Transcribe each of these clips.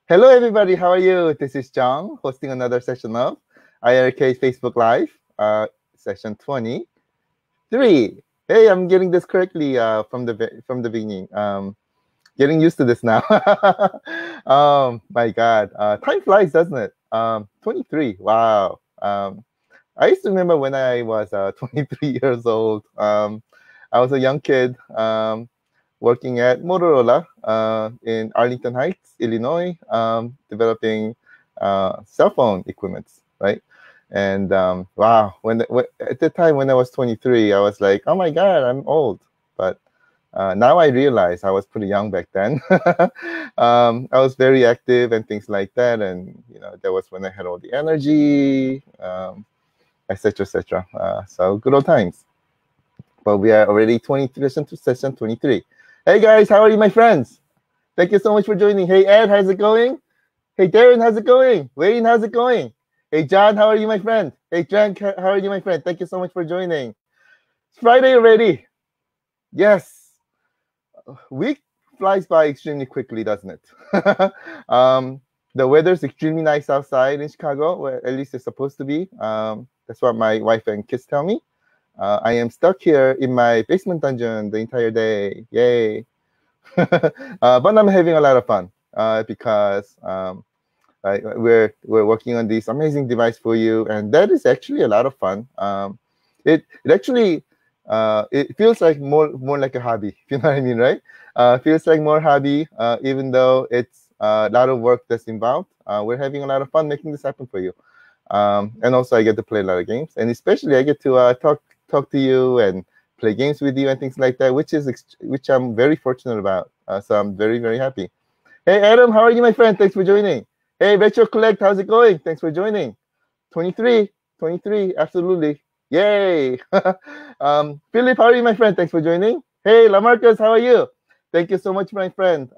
Hello, everybody. How are you? This is John hosting another session of iiRcade Facebook Live, session 23. Hey, I'm getting this correctly from the beginning. Getting used to this now. My God, time flies, doesn't it? 23. Wow. I used to remember when I was 23 years old. I was a young kid. Working at Motorola in Arlington Heights, Illinois, developing cell phone equipment, right? And wow, at the time when I was 23, I was like, oh my God, I'm old. But now I realize I was pretty young back then. I was very active and things like that. And, that was when I had all the energy, et cetera, et cetera. So good old times. But we are already 23, session 23. Hey guys, how are you, my friends? Thank you so much for joining. Hey Ed, how's it going? Hey Darren, how's it going? Wayne, how's it going? Hey John, how are you, my friend? Hey Frank, how are you, my friend? Thank you so much for joining. It's Friday already. Yes. Week flies by extremely quickly, doesn't it? The weather's extremely nice outside in Chicago, where at least it's supposed to be. That's what my wife and kids tell me. I am stuck here in my basement dungeon the entire day. Yay. But I'm having a lot of fun because we're working on this amazing device for you, and that is actually a lot of fun. It actually it feels like more like a hobby, if you know what I mean, right? Feels like more hobby, even though it's a lot of work that's involved. We're having a lot of fun making this happen for you. And also I get to play a lot of games, and especially I get to talk to you and play games with you and things like that, which I'm very fortunate about. So I'm very, very happy. Hey Adam, how are you, my friend? Thanks for joining. Hey Retro Collect, how's it going? Thanks for joining. 23, absolutely. Yay. Philip, how are you, my friend? Thanks for joining. Hey Lamarcus, how are you? Thank you so much, my friend.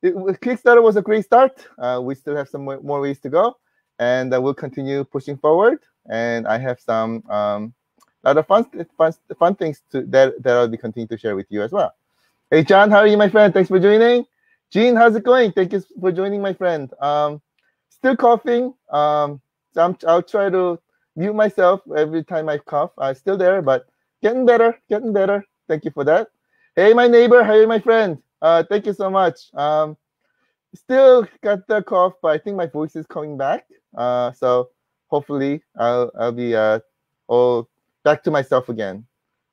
Kickstarter was a great start. We still have some more ways to go, and we'll continue pushing forward. And I have some lot of fun things that I'll be continuing to share with you as well. Hey John, how are you, my friend? Thanks for joining. Jean, how's it going? Thank you for joining, my friend. Still coughing. So I'll try to mute myself every time I cough. I'm still there, but getting better. Thank you for that. Hey, my neighbor, how are you, my friend? Thank you so much. Still got the cough, but I think my voice is coming back. So hopefully I'll be all back to myself again,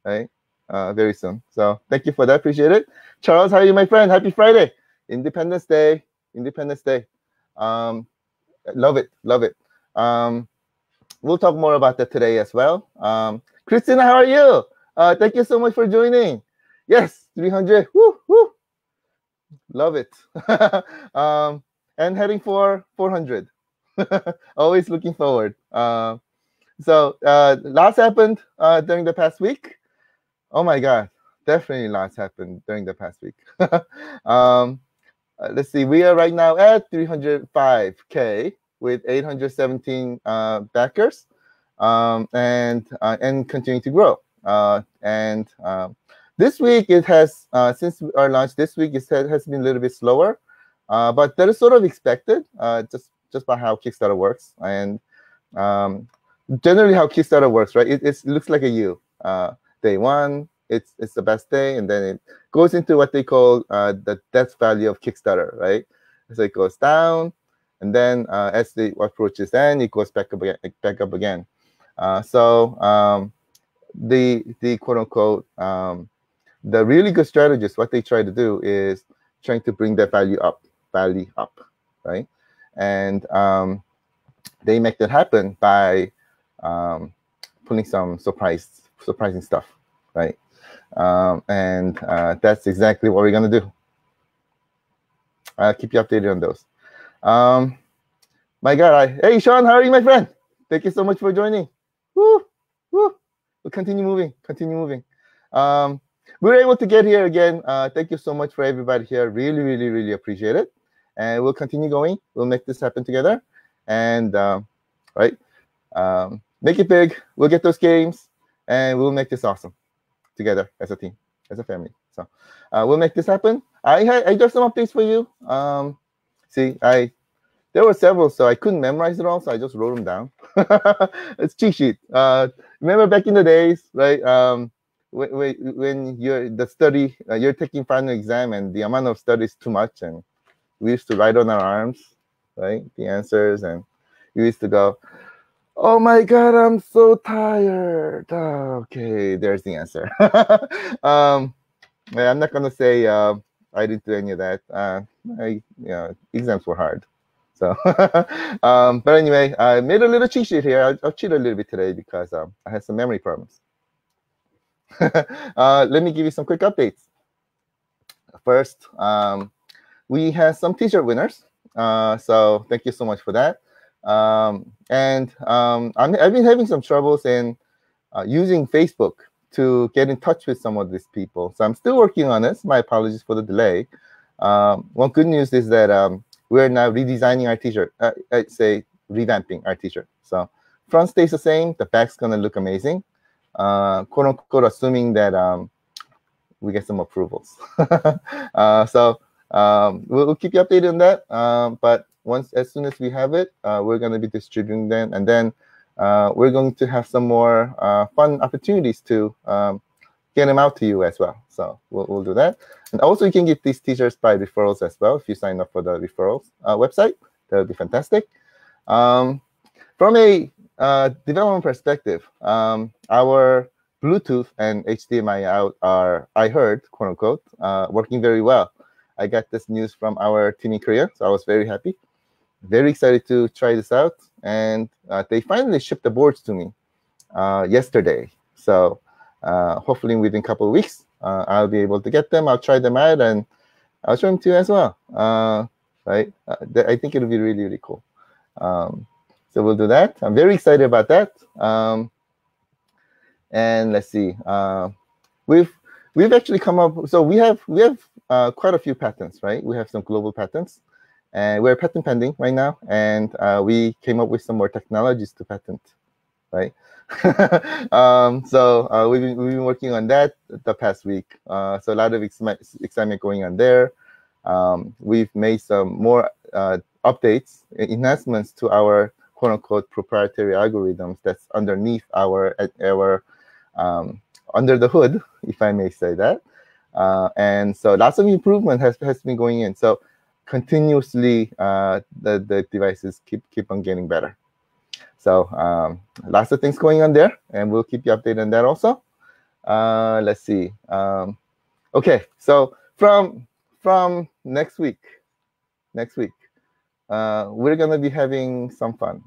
right? Very soon. So thank you for that. Appreciate it. Charles, how are you, my friend? Happy Friday. Independence Day. Love it. We'll talk more about that today as well. Christina, how are you? Thank you so much for joining. Yes, 300. Woo. Love it. And heading for 400. Always looking forward. So lots happened during the past week. Oh my God, definitely lots happened during the past week. Let's see, we are right now at 305K with 817 backers, and continuing to grow. And this week it has, since our launch this week, it has been a little bit slower, but that is sort of expected, just by how Kickstarter works. And generally how Kickstarter works, right? It looks like a U. Day one, it's the best day, and then it goes into what they call the death value of Kickstarter, right? So it goes down, and then as the approaches end, it goes back up again. So the quote unquote the really good strategists, what they try to do is trying to bring that value up, right? And they make that happen by putting some surprising stuff, right? And that's exactly what we're gonna do. I'll keep you updated on those. My God, hey Sean, how are you, my friend? Thank you so much for joining. Woo. We'll continue moving. We were able to get here again. Thank you so much for everybody here. Really appreciate it. And we'll continue going. We'll make this happen together. And right, make it big. We'll get those games, and we'll make this awesome together as a team, as a family. So we'll make this happen. I do have some updates for you. See, there were several, so I couldn't memorize it all, so I just wrote them down. It's cheat sheet. Remember back in the days, right? When you're taking final exam and the amount of study is too much, and we used to write on our arms, right, the answers, and we used to go, "Oh my God, I'm so tired." Okay, there's the answer. I'm not gonna say I didn't do any of that. Exams were hard. So, but anyway, I made a little cheat sheet here. I'll cheat a little bit today because I had some memory problems. Let me give you some quick updates. First, we had some t-shirt winners. So thank you so much for that. I've been having some troubles in using Facebook to get in touch with some of these people. So I'm still working on this. My apologies for the delay. One good news is that we're now redesigning our t-shirt. I'd say revamping our t-shirt. So front stays the same. The back's going to look amazing. Quote unquote, assuming that we get some approvals. So we'll keep you updated on that. But as soon as we have it, we're going to be distributing them, and then we're going to have some more fun opportunities to get them out to you as well. So we'll do that. And also, you can get these t-shirts by referrals as well if you sign up for the referrals website. That would be fantastic. From a development perspective, our Bluetooth and HDMI out are, I heard, quote unquote, working very well. I got this news from our team in Korea, so I was very happy. Very excited to try this out. And they finally shipped the boards to me yesterday. So hopefully within a couple of weeks, I'll be able to get them. I'll try them out, and I'll show them to you as well. Right? I think it'll be really, really cool. So we'll do that. I'm very excited about that. And let's see. We've actually come up. So we have quite a few patents, right? We have some global patents, and we're patent pending right now. And we came up with some more technologies to patent, right? So we've been working on that the past week. So a lot of excitement going on there. We've made some more updates, enhancements to our quote unquote proprietary algorithms that's underneath our under the hood, if I may say that. And so lots of improvement has been going in. So continuously, the devices keep on getting better. So lots of things going on there, and we'll keep you updated on that also. Let's see. Okay, so from next week, we're gonna be having some fun,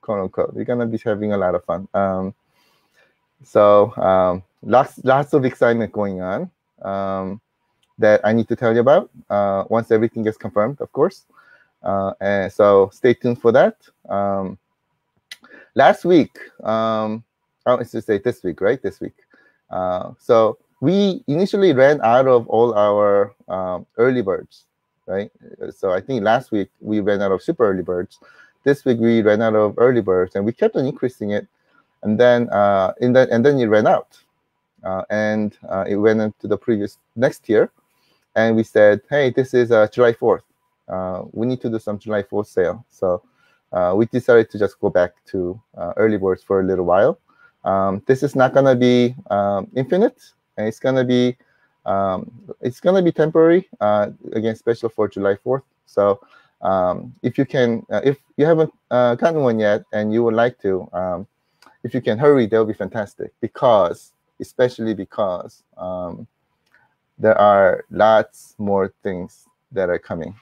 quote unquote. We're gonna be having a lot of fun. So lots of excitement going on that I need to tell you about once everything gets confirmed, of course. And so stay tuned for that. Last week, let's just say this week, right? This week. So we initially ran out of all our early birds, right? So I think last week we ran out of super early birds. This week we ran out of early birds, and we kept on increasing it. And then it ran out, and it went into the previous next year. And we said, hey, this is July 4th. We need to do some July 4th sale. So we decided to just go back to early birds for a little while. This is not gonna be infinite, and it's gonna be temporary. Again, special for July 4th. So if you haven't gotten one yet and you would like to, if you can hurry, that would be fantastic. Especially because there are lots more things that are coming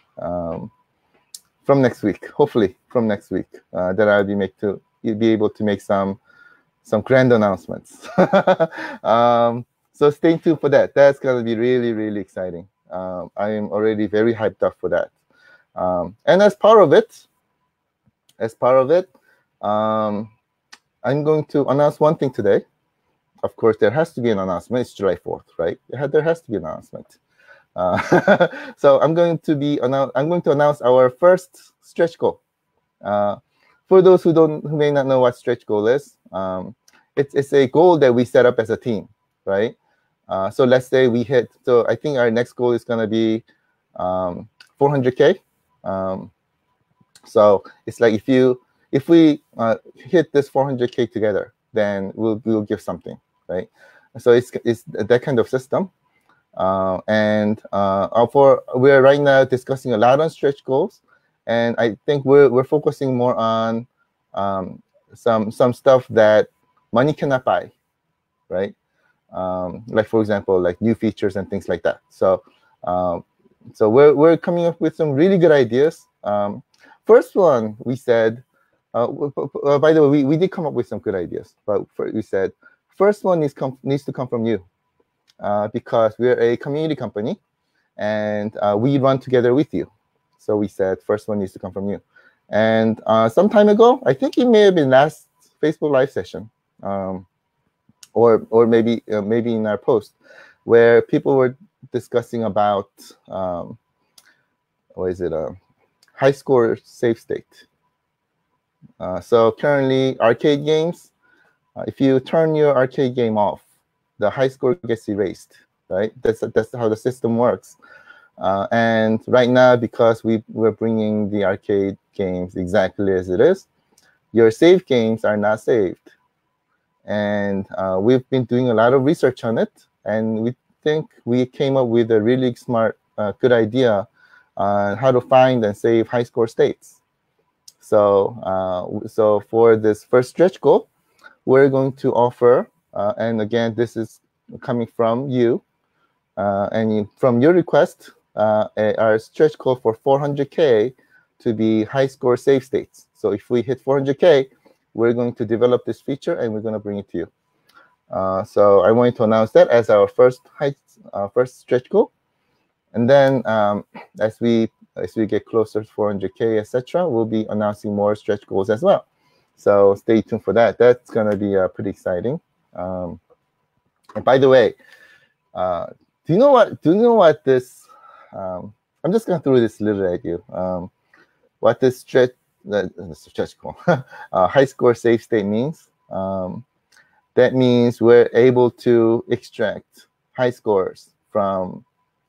from next week. Hopefully, from next week, that I'll be able to make some grand announcements. So stay tuned for that. That's gonna be really, really exciting. I am already very hyped up for that. And as part of it, I'm going to announce one thing today. Of course, there has to be an announcement. It's July 4th, right? There has to be an announcement. So I'm going to announce our first stretch goal. For those who may not know what stretch goal is, it's a goal that we set up as a team, right? So let's say we hit. So I think our next goal is going to be 400K, So it's like if we hit this 400K together, then we'll give something, right? So it's that kind of system. We're right now discussing a lot on stretch goals, and I think we're focusing more on some stuff that money cannot buy, right? Like for example, like new features and things like that. So we're coming up with some really good ideas. First one, we said, by the way, we did come up with some good ideas, but we said first one needs to come from you, because we're a community company, and we run together with you. So we said first one needs to come from you. And some time ago, I think it may have been last Facebook Live session, or maybe in our post, where people were discussing about what is it, high score save state. So currently, arcade games, if you turn your arcade game off, the high score gets erased, right? That's how the system works. And right now, because we're bringing the arcade games exactly as it is, your save games are not saved. And we've been doing a lot of research on it, and we think we came up with a really smart, good idea on how to find and save high score states. So for this first stretch goal, we're going to offer, and again, this is coming from you, and from your request, our stretch goal for 400K to be high score save states. So if we hit 400K, we're going to develop this feature, and we're going to bring it to you. So I wanted to announce that as our first stretch goal. And then as we get closer to 400K, etc., we'll be announcing more stretch goals as well. So stay tuned for that. That's going to be pretty exciting. And by the way, do you know what this? I'm just going to throw this little at you. What this stretch goal, high score save state means. That means we're able to extract high scores from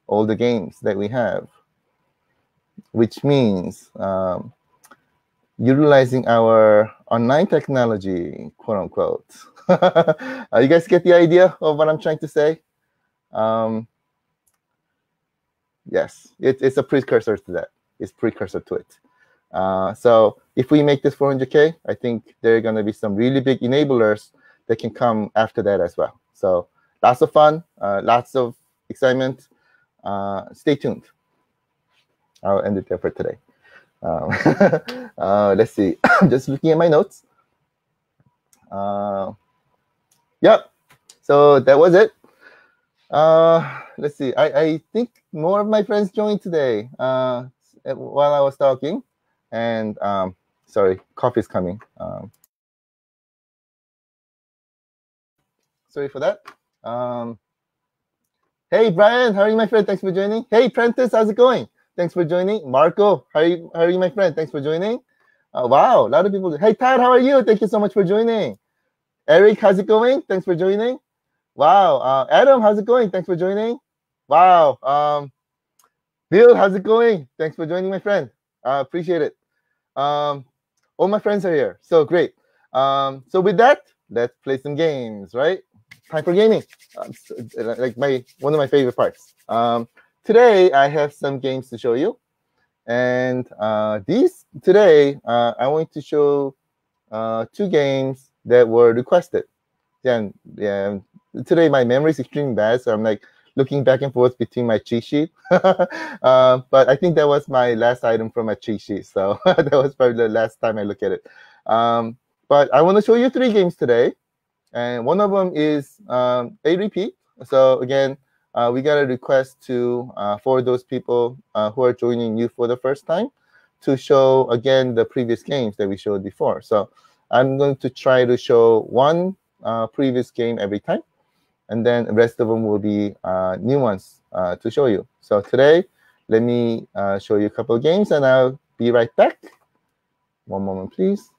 all the games that we have, which means utilizing our online technology, quote unquote. You guys get the idea of what I'm trying to say? Yes, it's a precursor to that. It's precursor to it. So if we make this 400K, I think there are going to be some really big enablers that can come after that as well. So lots of fun, lots of excitement. Stay tuned. I'll end it there for today. Let's see. I'm just looking at my notes. Yep. So that was it. Let's see. I think more of my friends joined today while I was talking. And sorry, coffee's coming. Sorry for that. Hey, Brian, how are you, my friend? Thanks for joining. Hey, Prentice, how's it going? Thanks for joining. Marco, how are you, my friend? Thanks for joining. Wow, a lot of people. Hey, Todd, how are you? Thank you so much for joining. Eric, how's it going? Thanks for joining. Wow. Adam, how's it going? Thanks for joining. Wow. Bill, how's it going? Thanks for joining, my friend. Appreciate it. All my friends are here. So great. So with that, let's play some games, right? Time for gaming. Like one of my favorite parts. Today, I have some games to show you. And today, I want to show 2 games that were requested. Yeah, today my memory is extremely bad, so I'm like looking back and forth between my cheat sheet. But I think that was my last item from my cheat sheet, so that was probably the last time I look at it. But I want to show you 3 games today, and one of them is a repeat. So again, we got a request for those people who are joining you for the first time to show again the previous games that we showed before. So I'm going to try to show one previous game every time, and then the rest of them will be new ones to show you. So today, let me show you a couple of games, and I'll be right back. One moment, please.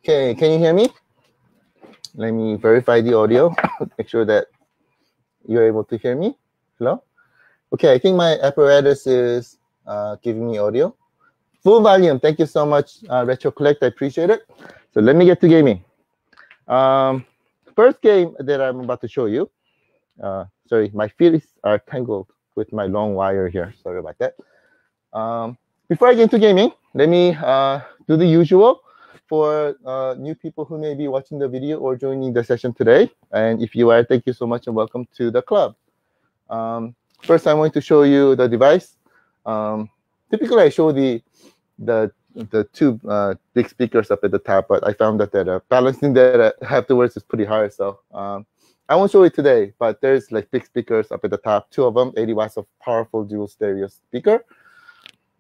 Okay, can you hear me? Let me verify the audio. Make sure that you're able to hear me. Hello? Okay, I think my apparatus is giving me audio. Full volume. Thank you so much, Retro Collect. I appreciate it. So let me get to gaming. First game that I'm about to show you. Sorry, my feet are tangled with my long wire here. Sorry about that. Before I get into gaming, let me do the usual for new people who may be watching the video or joining the session today. And if you are, thank you so much and welcome to the club. First, I'm going to show you the device. Typically, I show the two big speakers up at the top, but I found that balancing that afterwards is pretty hard. So I won't show it today, but there's like big speakers up at the top, two of them, 80 watts of powerful dual stereo speaker.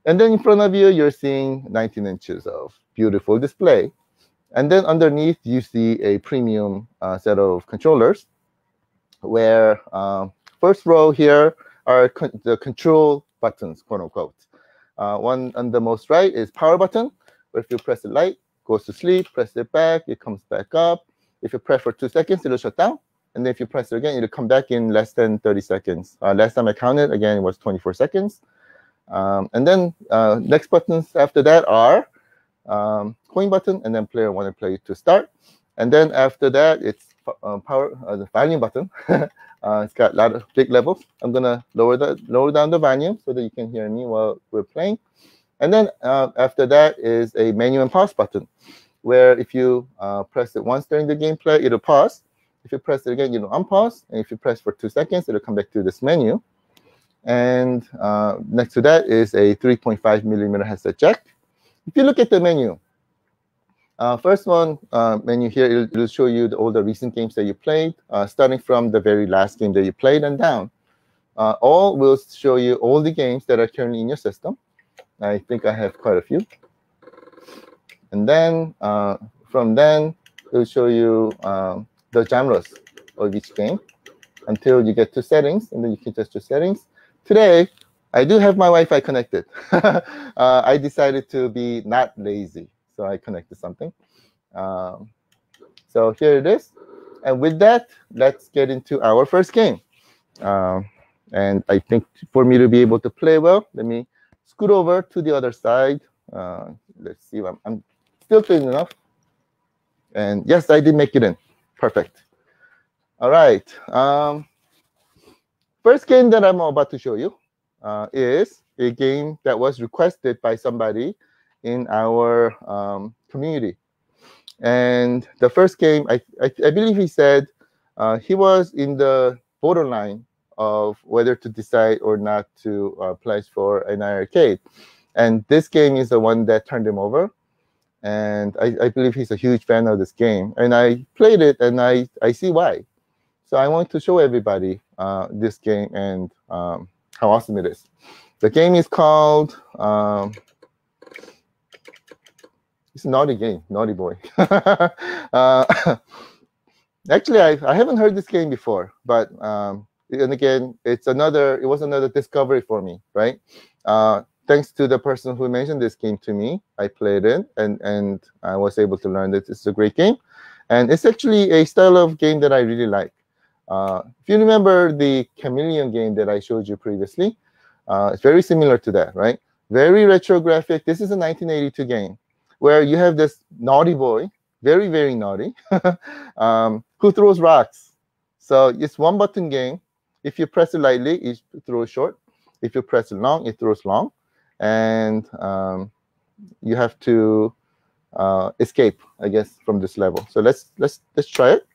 And then in front of you, you're seeing 19 inches of beautiful display. And then underneath, you see a premium set of controllers where first row here are the control buttons, quote unquote. One on the most right is power button, where if you press the light, it goes to sleep, press it back, it comes back up. If you press for 2 seconds, it'll shut down. And then if you press it again, it'll come back in less than 30 seconds. Last time I counted, again, it was 24 seconds. And then next buttons after that are coin button and then player 1 and player 2 start. And then after that, it's the volume button. It's got a lot of big levels. I'm gonna lower down the volume so that you can hear me while we're playing. And then after that is a menu and pause button, where if you press it once during the gameplay, it'll pause. If you press it again, it'll unpause. And if you press for 2 seconds, it'll come back to this menu. And next to that is a 3.5 millimeter headset jack. If you look at the menu, first one menu here, it'll show you all the recent games that you played, starting from the very last game that you played and down. All will show you all the games that are currently in your system. I think I have quite a few. And then from then, it'll show you the genres of each game until you get to settings, and then you can adjust your settings. Today, I do have my Wi-Fi connected. I decided to be not lazy, so I connected something. So here it is. And with that, let's get into our first game. And I think for me to be able to play well, let me scoot over to the other side. Let's see. I'm still thin enough. And yes, I did make it in. Perfect. All right. First game that I'm about to show you is a game that was requested by somebody in our community. And the first game, I believe he said he was in the borderline of whether to decide or not to play for an iiRcade. And this game is the one that turned him over. And I believe he's a huge fan of this game. And I played it, and I see why. So I want to show everybody this game and how awesome it is. The game is called, it's a naughty game, Naughty Boy. Actually, I haven't heard this game before, but and again, it was another discovery for me, right? Thanks to the person who mentioned this game to me, I played it, and I was able to learn that it's a great game. And it's actually a style of game that I really like. If you remember the Chameleon game that I showed you previously, it's very similar to that, right? Very retro graphic. This is a 1982 game where you have this naughty boy, very, very naughty, who throws rocks. So it's one button game. If you press it lightly, it throws short. If you press it long, it throws long. And you have to escape, I guess, from this level. So let's try it.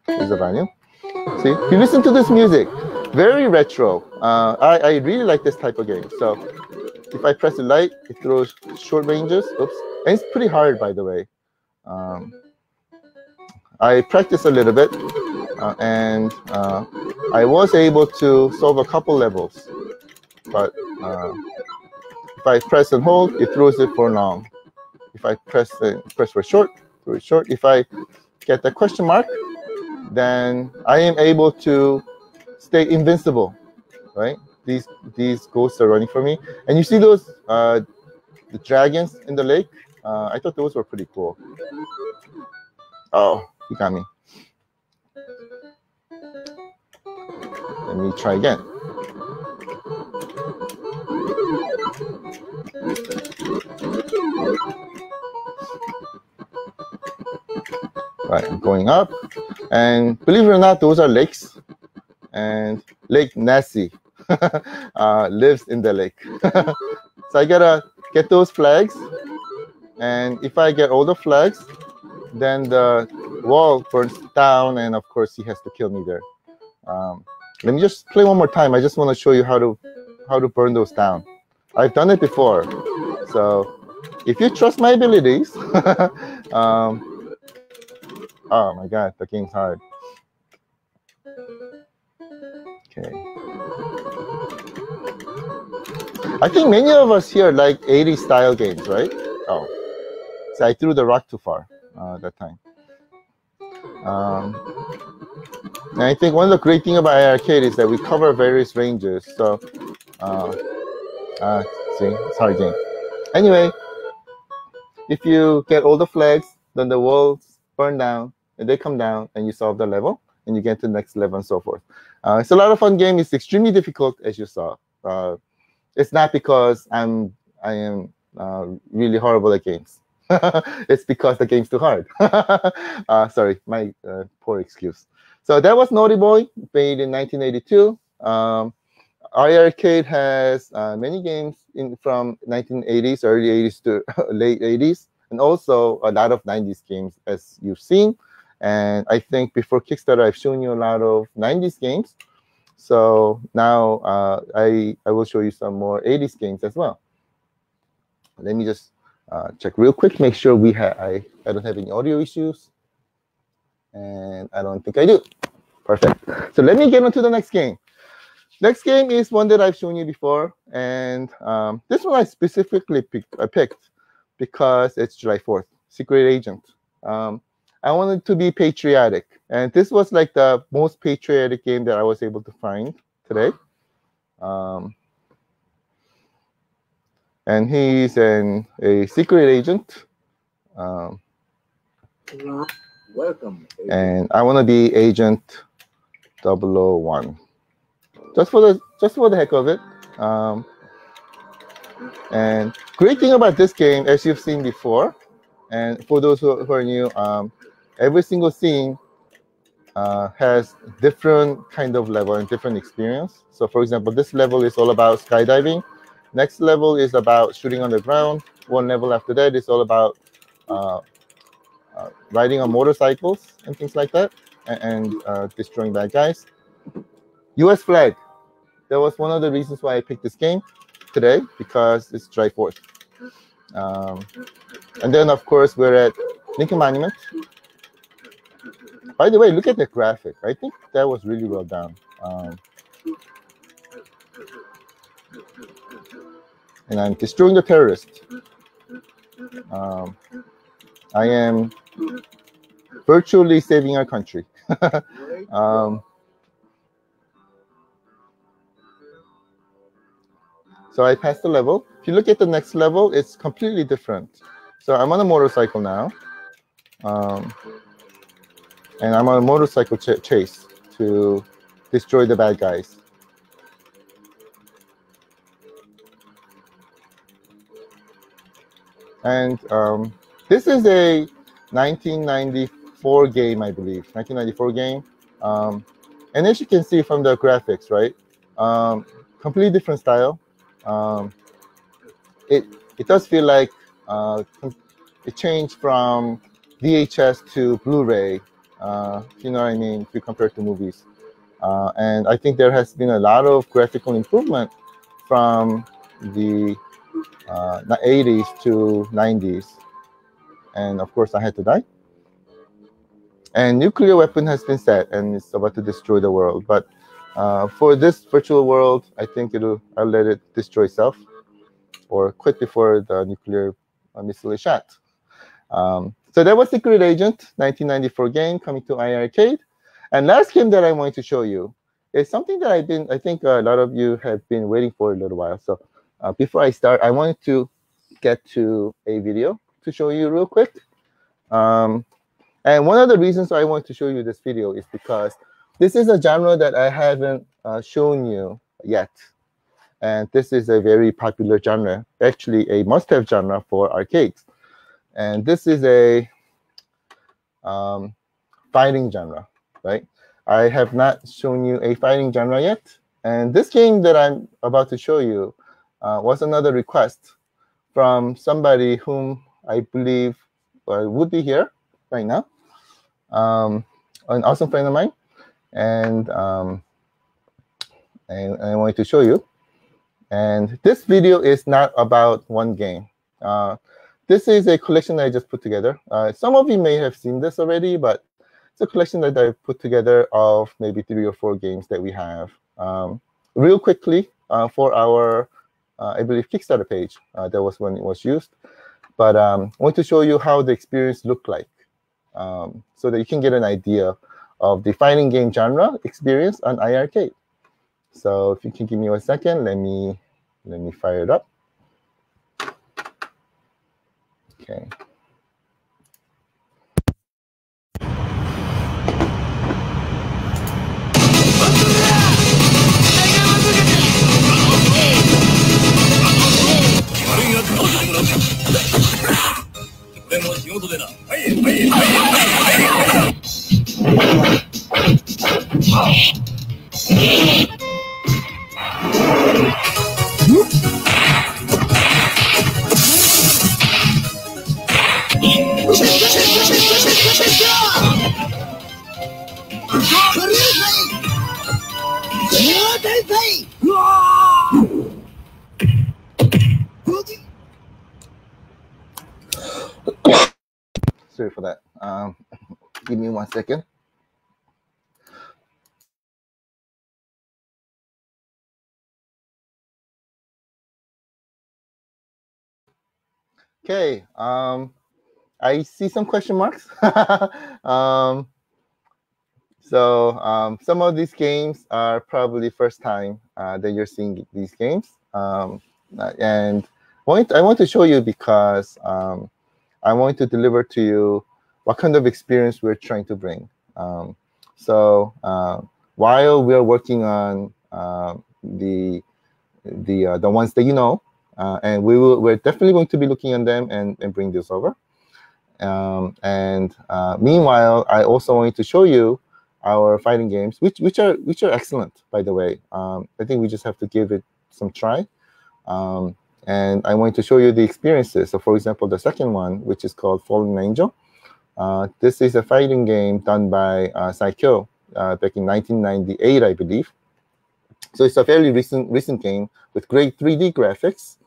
Here's the volume. See, you listen to this music, very retro. I really like this type of game. So if I press it light, it throws short ranges. Oops, and it's pretty hard, by the way. I practiced a little bit, and I was able to solve a couple levels. But if I press and hold, it throws it for long. If I press for short, throw it short. If I get the question mark, then I am able to stay invincible, right? These ghosts are running for me. And you see those the dragons in the lake? I thought those were pretty cool. Oh, he got me. Let me try again. Right, I'm going up. And believe it or not, those are lakes. And Lake Nessie lives in the lake. So I gotta get those flags. And if I get all the flags, then the wall burns down. And of course, he has to kill me there. Let me just play one more time. I just want to show you how to burn those down. I've done it before. So if you trust my abilities, oh my God, the game's hard. Okay. I think many of us here like 80s style games, right? Oh, so I threw the rock too far that time. And I think one of the great things about iiRcade is that we cover various ranges. So, see, it's a hard game. Anyway, if you get all the flags, then the walls burn down, and they come down, and you solve the level, and you get to the next level, and so forth. It's a lot of fun game. It's extremely difficult, as you saw. It's not because I am really horrible at games. It's because the game's too hard. Sorry, my poor excuse. So that was Naughty Boy, made in 1982. iiRcade has many games from 1980s, early 80s to late 80s, and also a lot of 90s games, as you've seen. And I think before Kickstarter, I've shown you a lot of 90s games. So now I will show you some more 80s games as well. Let me just check real quick, make sure I don't have any audio issues. And I don't think I do. Perfect. So let me get on to the next game. Next game is one that I've shown you before. And this one I specifically picked because it's July 4th, Secret Agent. I wanted to be patriotic. And this was like the most patriotic game that I was able to find today. And he's a secret agent. Welcome. Agent. And I want to be Agent 001. Just for the heck of it. And great thing about this game, as you've seen before, and for those who are new, every single scene has different kind of level and different experience. So for example, this level is all about skydiving. Next level is about shooting on the ground. One level after that is all about riding on motorcycles and things like that, and destroying bad guys. US flag. That was one of the reasons why I picked this game today, because it's July 4th. And then, of course, we're at Lincoln Monument. By the way, look at the graphic. I think that was really well done. And I'm destroying the terrorist. I am virtually saving our country. So I passed the level. If you look at the next level, it's completely different. So I'm on a motorcycle now. And I'm on a motorcycle chase to destroy the bad guys. And this is a 1994 game, I believe. 1994 game. And as you can see from the graphics, right? Completely different style. It does feel like it changed from VHS to Blu-ray. You know what I mean? If you compare it to movies. And I think there has been a lot of graphical improvement from the 80s to 90s. And of course, I had to die. And nuclear weapon has been set, and it's about to destroy the world. But for this virtual world, I think I'll let it destroy itself, or quit before the nuclear missile is shot. So that was Secret Agent, 1994 game coming to iiRcade. And last game that I wanted to show you is something that I think a lot of you have been waiting for a little while. So before I start, I wanted to get to a video to show you real quick. And one of the reasons I want to show you this video is because this is a genre that I haven't shown you yet. And this is a very popular genre, actually a must-have genre for arcades. And this is a fighting genre, right? I have not shown you a fighting genre yet. And this game that I'm about to show you was another request from somebody whom I believe would be here right now, an awesome friend of mine. And I wanted to show you. And this video is not about one game. This is a collection that I just put together. Some of you may have seen this already, but it's a collection that I put together of maybe 3 or 4 games that we have. Real quickly, for our, I believe, Kickstarter page, that was when it was used. But I want to show you how the experience looked like, so that you can get an idea of the fighting game genre experience on iiRcade. So if you can give me 1 second, let me fire it up. Okay. Sorry for that. Give me 1 second. Okay. I see some question marks. So some of these games are probably first time that you're seeing these games. And I want to show you because I want to deliver to you what kind of experience we're trying to bring. So while we're working on the ones that you know, and we're definitely going to be looking on them and bring this over. Meanwhile, I also want to show you our fighting games, which are excellent, by the way. I think we just have to give it some try. And I want to show you the experiences. So, for example, the second one, which is called Fallen Angel. This is a fighting game done by Saikyo back in 1998, I believe. So it's a fairly recent game with great 3D graphics,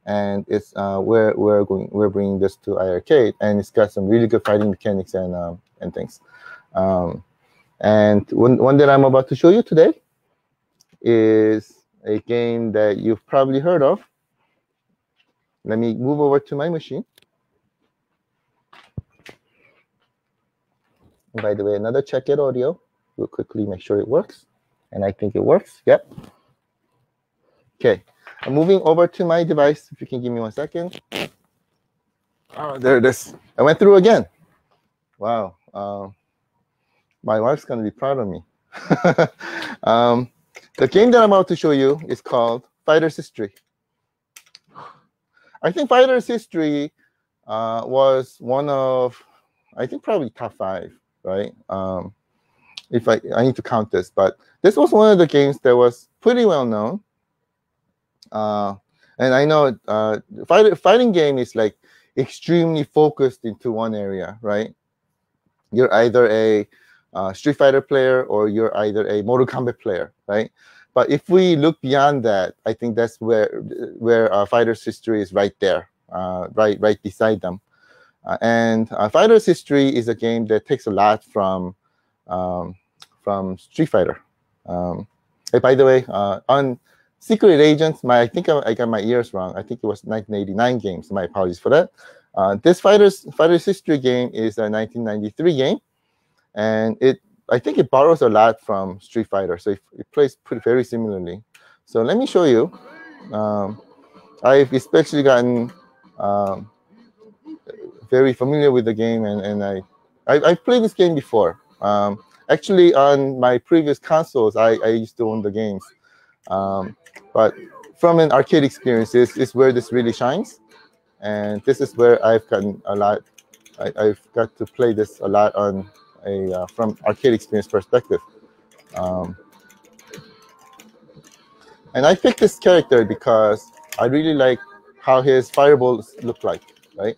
and it's we're bringing this to iiRcade, and it's got some really good fighting mechanics and things. And one that I'm about to show you today is a game that you've probably heard of. Let me move over to my machine. And by the way, another check it audio. We'll quickly make sure it works. And I think it works. Yep. Okay. I'm moving over to my device. If you can give me 1 second. Oh, there it is. I went through again. Wow. My wife's going to be proud of me. The game that I'm about to show you is called Fighter's History. I think Fighter's History was one of, I think, probably top 5, right? If I need to count this, but this was one of the games that was pretty well known. And I know fighting game is like extremely focused into one area, right? You're either a Street Fighter player or you're either a Mortal Kombat player, right? But if we look beyond that, I think that's where Fighter's History is right there, right beside them. And Fighter's History is a game that takes a lot from Street Fighter. Hey, by the way, on Secret Agents, I think I got my years wrong. I think it was 1989 game, so my apologies for that. This Fighter's History game is a 1993 game, and I think it borrows a lot from Street Fighter, so it plays very similarly. So let me show you. I've especially gotten very familiar with the game, and I've played this game before. Actually, on my previous consoles, I used to own the games. But from an arcade experience is where this really shines. And this is where I've gotten a lot. I've got to play this a lot on a from arcade experience perspective. And I picked this character because I really like how his fireballs look like, right?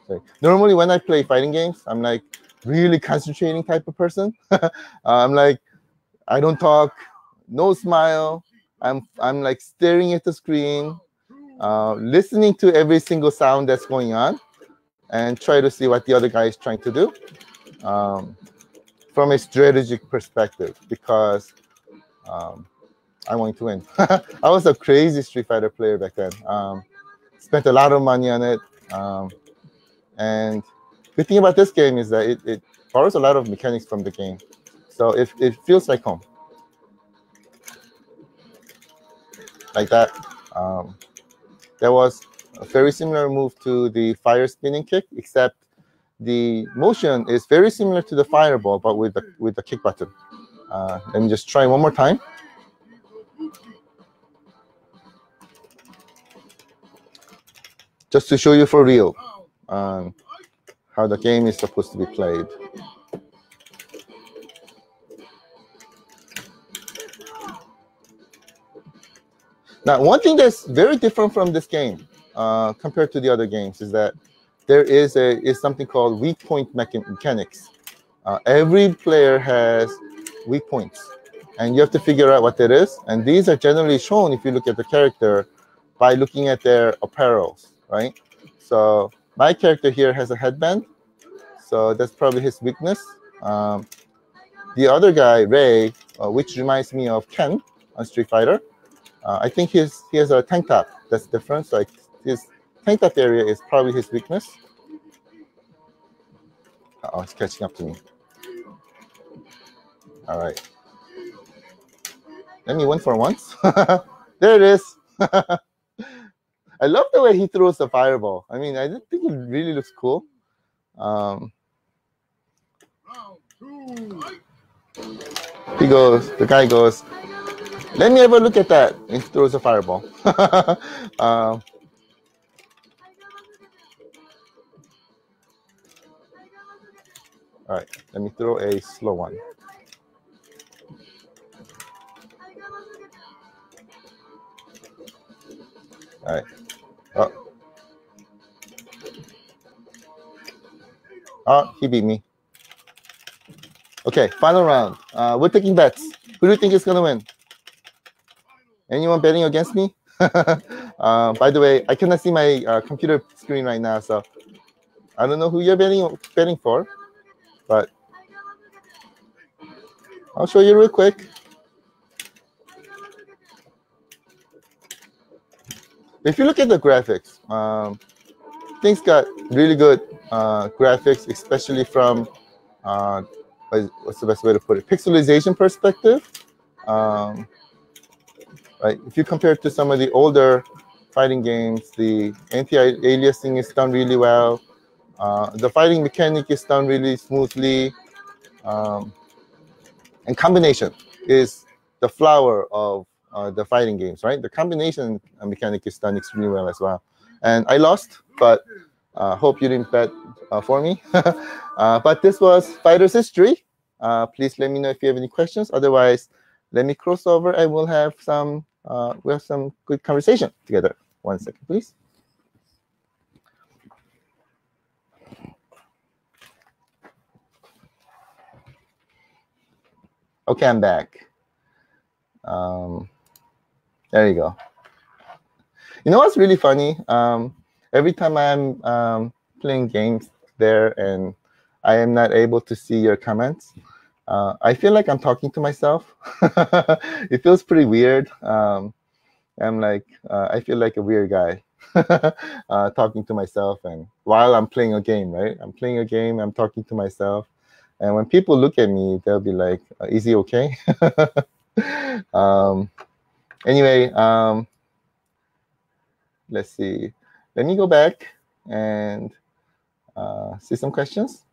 So normally when I play fighting games, I'm like really concentrating type of person. I'm like, I don't talk, no smile. I'm like staring at the screen, listening to every single sound that's going on, and try to see what the other guy is trying to do from a strategic perspective, because I want to win. I was a crazy Street Fighter player back then. Spent a lot of money on it. And the thing about this game is that it borrows a lot of mechanics from the game. So it feels like home. Like that. There was a very similar move to the fire spinning kick, except the motion is very similar to the fireball, but with the kick button. Let me just try one more time. Just to show you for real how the game is supposed to be played. Now, one thing that's very different from this game compared to the other games is that there is something called weak point mechanics. Every player has weak points, and you have to figure out what that is. And these are generally shown, if you look at the character, by looking at their apparels, right? So my character here has a headband, so that's probably his weakness. The other guy, Ray, which reminds me of Ken on Street Fighter, I think he has a tank top. That's different. So his tank top area is probably his weakness. Oh, it's catching up to me. All right. Let me win for once. There it is. I love the way he throws the fireball. I mean, I think it really looks cool. The guy goes, let me have a look at that. And he throws a fireball. All right, let me throw a slow one. All right. Oh, he beat me. Okay, final round. We're taking bets. Who do you think is going to win? Anyone betting against me? By the way, I cannot see my computer screen right now, so I don't know who you're betting for, but I'll show you real quick. If you look at the graphics, things got really good graphics, especially from what's the best way to put it? Pixelization perspective. Right? If you compare it to some of the older fighting games, the anti-aliasing is done really well. The fighting mechanic is done really smoothly. And combination is the flower of the fighting games, right? The combination mechanic is done extremely well as well. And I lost, but hope you didn't bet for me. But this was Fighters History. Please let me know if you have any questions. Otherwise, let me cross over and we'll have some good conversation together. 1 second, please. Okay, I'm back. There you go. You know what's really funny? Every time I'm playing games there and I am not able to see your comments, I feel like I'm talking to myself. It feels pretty weird. I'm like, I feel like a weird guy talking to myself, and while I'm playing a game, right? I'm playing a game, I'm talking to myself. And when people look at me, they'll be like, is he okay? Anyway, let's see. Let me go back and see some questions.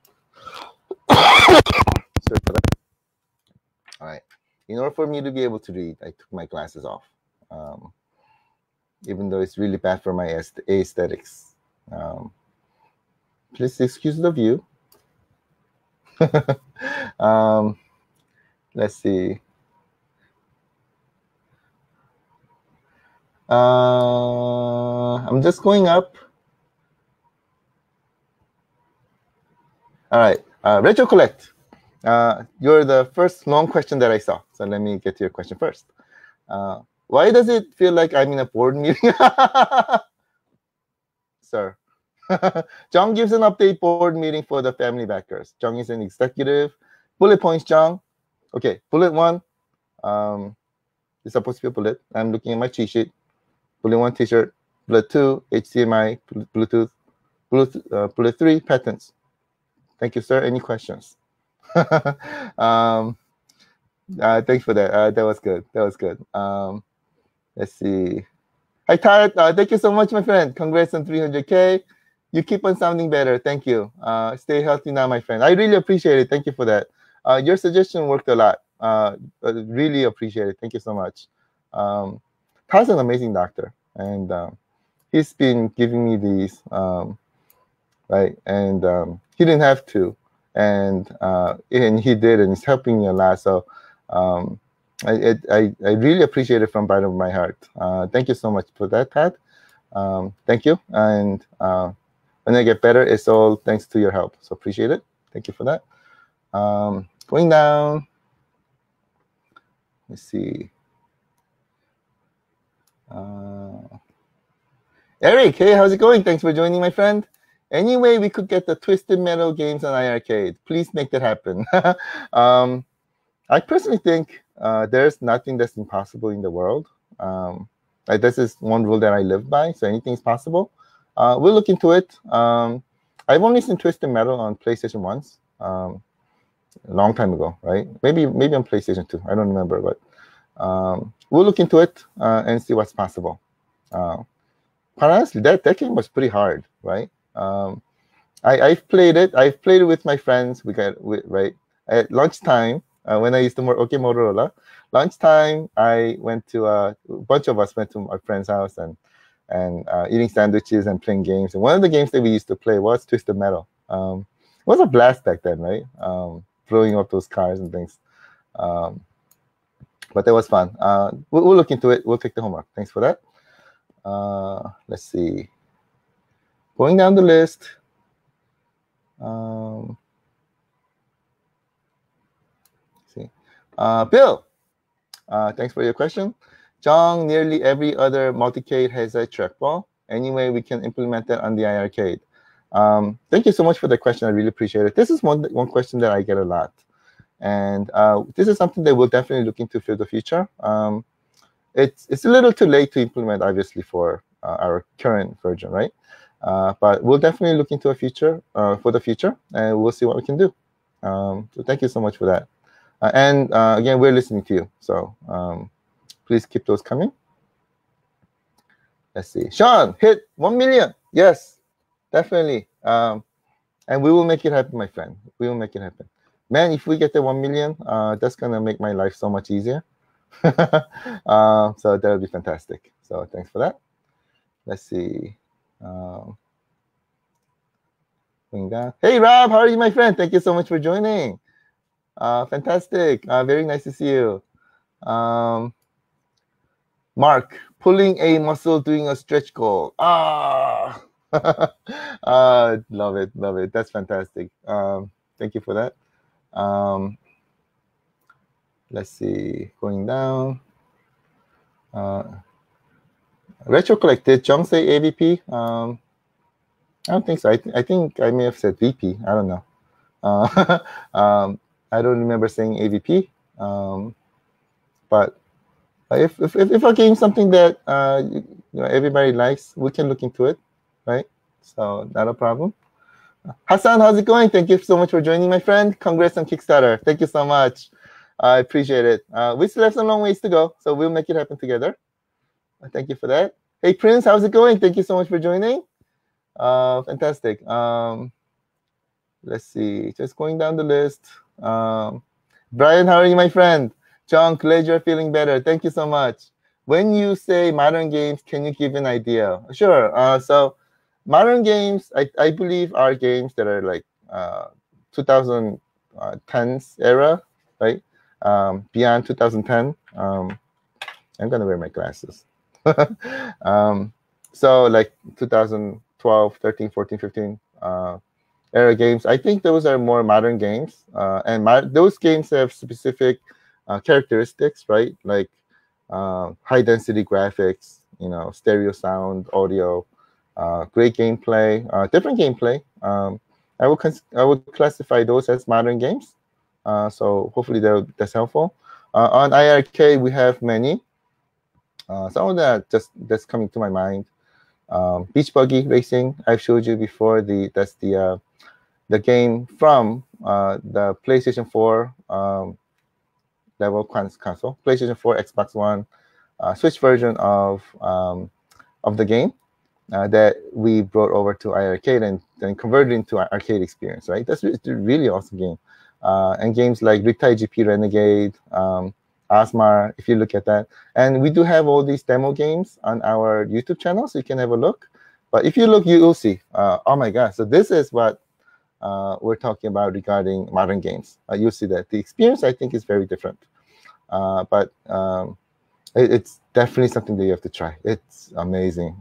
Sorry for that. All right. In order for me to be able to read, I took my glasses off, even though it's really bad for my aesthetics. Please excuse the view. Let's see. I'm just going up. All right. Retro Collect. You're the first long question that I saw. So let me get to your question first. Why does it feel like I'm in a board meeting? Sir. Jung gives an update board meeting for the family backers. Jung is an executive. Bullet points, Jung. Okay, bullet 1. It's supposed to be a bullet. I'm looking at my cheat sheet. Bullet 1, t-shirt. Bullet 2, HDMI, Bluetooth. Bullet 3, patents. Thank you, sir. Any questions? Thanks for that. That was good. That was good. Let's see. Hi, Tart. Thank you so much, my friend. Congrats on 300K. You keep on sounding better. Thank you. Stay healthy now, my friend. I really appreciate it. Thank you for that. Your suggestion worked a lot. Really appreciate it. Thank you so much. Tar's an amazing doctor, and he's been giving me these, right? And he didn't have to, and he did, and it's helping me a lot. So I really appreciate it from the bottom of my heart. Thank you so much for that, Pat. Thank you. And when I get better, it's all thanks to your help. So appreciate it. Thank you for that. Going down. Let's see. Eric, hey, how's it going? Thanks for joining, my friend. Anyway, we could get the Twisted Metal games on iiRcade. Please make that happen. I personally think there's nothing that's impossible in the world. This is one rule that I live by, so anything's possible. We'll look into it. I've only seen Twisted Metal on PlayStation once, a long time ago, right? Maybe on PlayStation 2. I don't remember, but we'll look into it and see what's possible. Quite honestly, that game was pretty hard, right? I've played it. I've played it with my friends. Right at lunchtime when I used to work Motorola. Lunchtime, I went to a bunch of us went to my friend's house and eating sandwiches and playing games. And one of the games that we used to play was Twisted Metal. It was a blast back then, right? Blowing up those cars and things. But that was fun. We'll look into it. We'll take the homework. Thanks for that. Let's see. Going down the list. See. Bill, thanks for your question. Jung, nearly every other multicade has a trackball. Anyway, we can implement that on the iiRcade. Thank you so much for the question. I really appreciate it. This is one question that I get a lot. And this is something that we'll definitely look into for the future. It's a little too late to implement, obviously, for our current version, right? But we'll definitely look into for the future, and we'll see what we can do. So thank you so much for that. And again, we're listening to you. So please keep those coming. Let's see. Sean, hit 1 million. Yes, definitely. And we will make it happen, my friend. We will make it happen. Man, if we get the 1 million, that's going to make my life so much easier. So that would be fantastic. So thanks for that. Let's see. Going down. Hey, Rob, how are you, my friend? Thank you so much for joining. Fantastic. Very nice to see you. Mark, pulling a muscle, doing a stretch goal. Love it, love it. That's fantastic. Thank you for that. Let's see, going down. Retro Collect, did Jung say AVP? I don't think so. I think I may have said VP. I don't know. I don't remember saying AVP. But if a game is something that everybody likes, we can look into it, right? So not a problem. Hassan, how's it going? Thank you so much for joining, my friend. Congrats on Kickstarter. Thank you so much. I appreciate it. We still have some long ways to go, so we'll make it happen together. Thank you for that. Hey, Prince, how's it going? Thank you so much for joining. Fantastic. Let's see. Just going down the list. Brian, how are you, my friend? John, glad you're feeling better. Thank you so much. When you say modern games, can you give an idea? Sure. So modern games, I believe, are games that are like 2010s era, right? Beyond 2010. I'm going to wear my glasses. So like 2012, 13, 14, 15 era games. I think those are more modern games. And those games have specific characteristics, right? Like high density graphics, stereo sound, audio, great gameplay, different gameplay. I would classify those as modern games. So hopefully that's helpful. On iiRcade, we have many. Some of that that's coming to my mind. Beach Buggy Racing, I've showed you before. That's the game from the PlayStation 4 level console, PlayStation 4, Xbox One, Switch version of the game that we brought over to iiRcade and then converted into an arcade experience. Right, that's a really awesome game. And games like Riptide GP Renegade, Osmar, if you look at that. And we do have all these demo games on our YouTube channel, so you can have a look. But if you look, you'll see, oh my gosh, so this is what we're talking about regarding modern games. You'll see that the experience, I think, is very different. But it's definitely something that you have to try. It's amazing.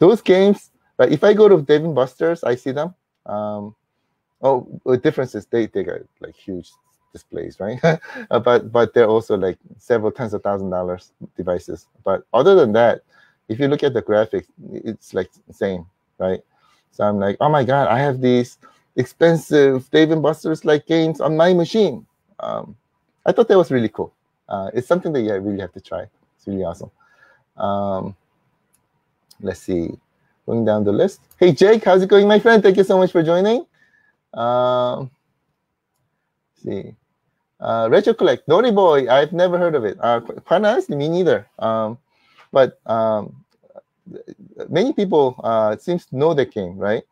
Those games, like if I go to Dave & Buster's, I see them. The difference is they got like huge displays, right? but they're also like several tens of $1,000s devices. But other than that, if you look at the graphics, it's like insane, right? So I'm like, oh my God, I have these expensive Dave & Buster's like games on my machine. I thought that was really cool. It's something that you really have to try. It's really awesome. Let's see, going down the list. Hey Jake, how's it going, my friend? Thank you so much for joining. Let's see. Retro Collect, Naughty Boy, I've never heard of it. Quite honestly, me neither. But many people it seems to know the game, right?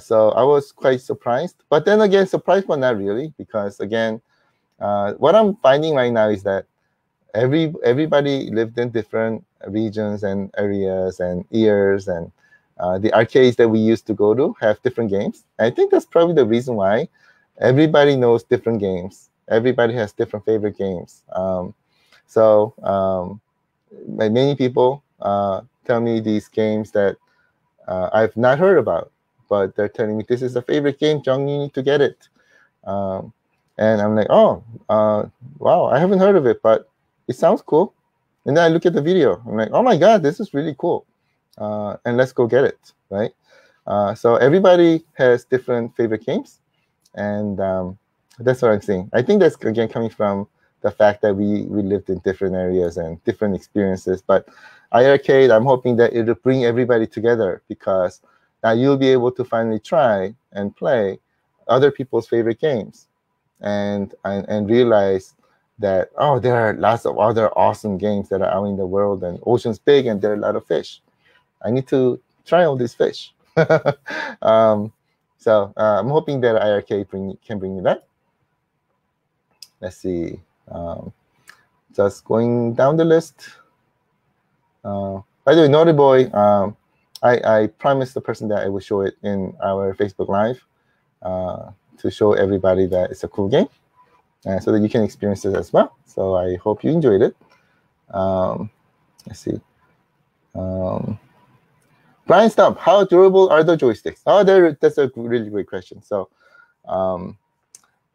So I was quite surprised. But then again, surprised but not really, because again, what I'm finding right now is that everybody lived in different regions and areas and years, and the arcades that we used to go to have different games. I think that's probably the reason why everybody knows different games. Everybody has different favorite games. Many people tell me these games that I've not heard about, but they're telling me this is a favorite game, Jung, you need to get it. And I'm like, oh, wow, I haven't heard of it, but it sounds cool. And then I look at the video. I'm like, oh my God, this is really cool. And let's go get it, right? So everybody has different favorite games. And that's what I'm saying. I think that's, again, coming from the fact that we lived in different areas and different experiences. But iiRcade, I'm hoping that it'll bring everybody together, because now you'll be able to finally try and play other people's favorite games and realize that, oh, there are lots of other awesome games that are out in the world, and ocean's big and there are a lot of fish. I need to try all these fish. So I'm hoping that iiRcade can bring you that. Let's see. Just going down the list. By the way, Naughty Boy, I promised the person that I would show it in our Facebook Live to show everybody that it's a cool game, so that you can experience it as well. So I hope you enjoyed it. Let's see. Brian Stump, how durable are the joysticks? Oh, that's a really great question. So,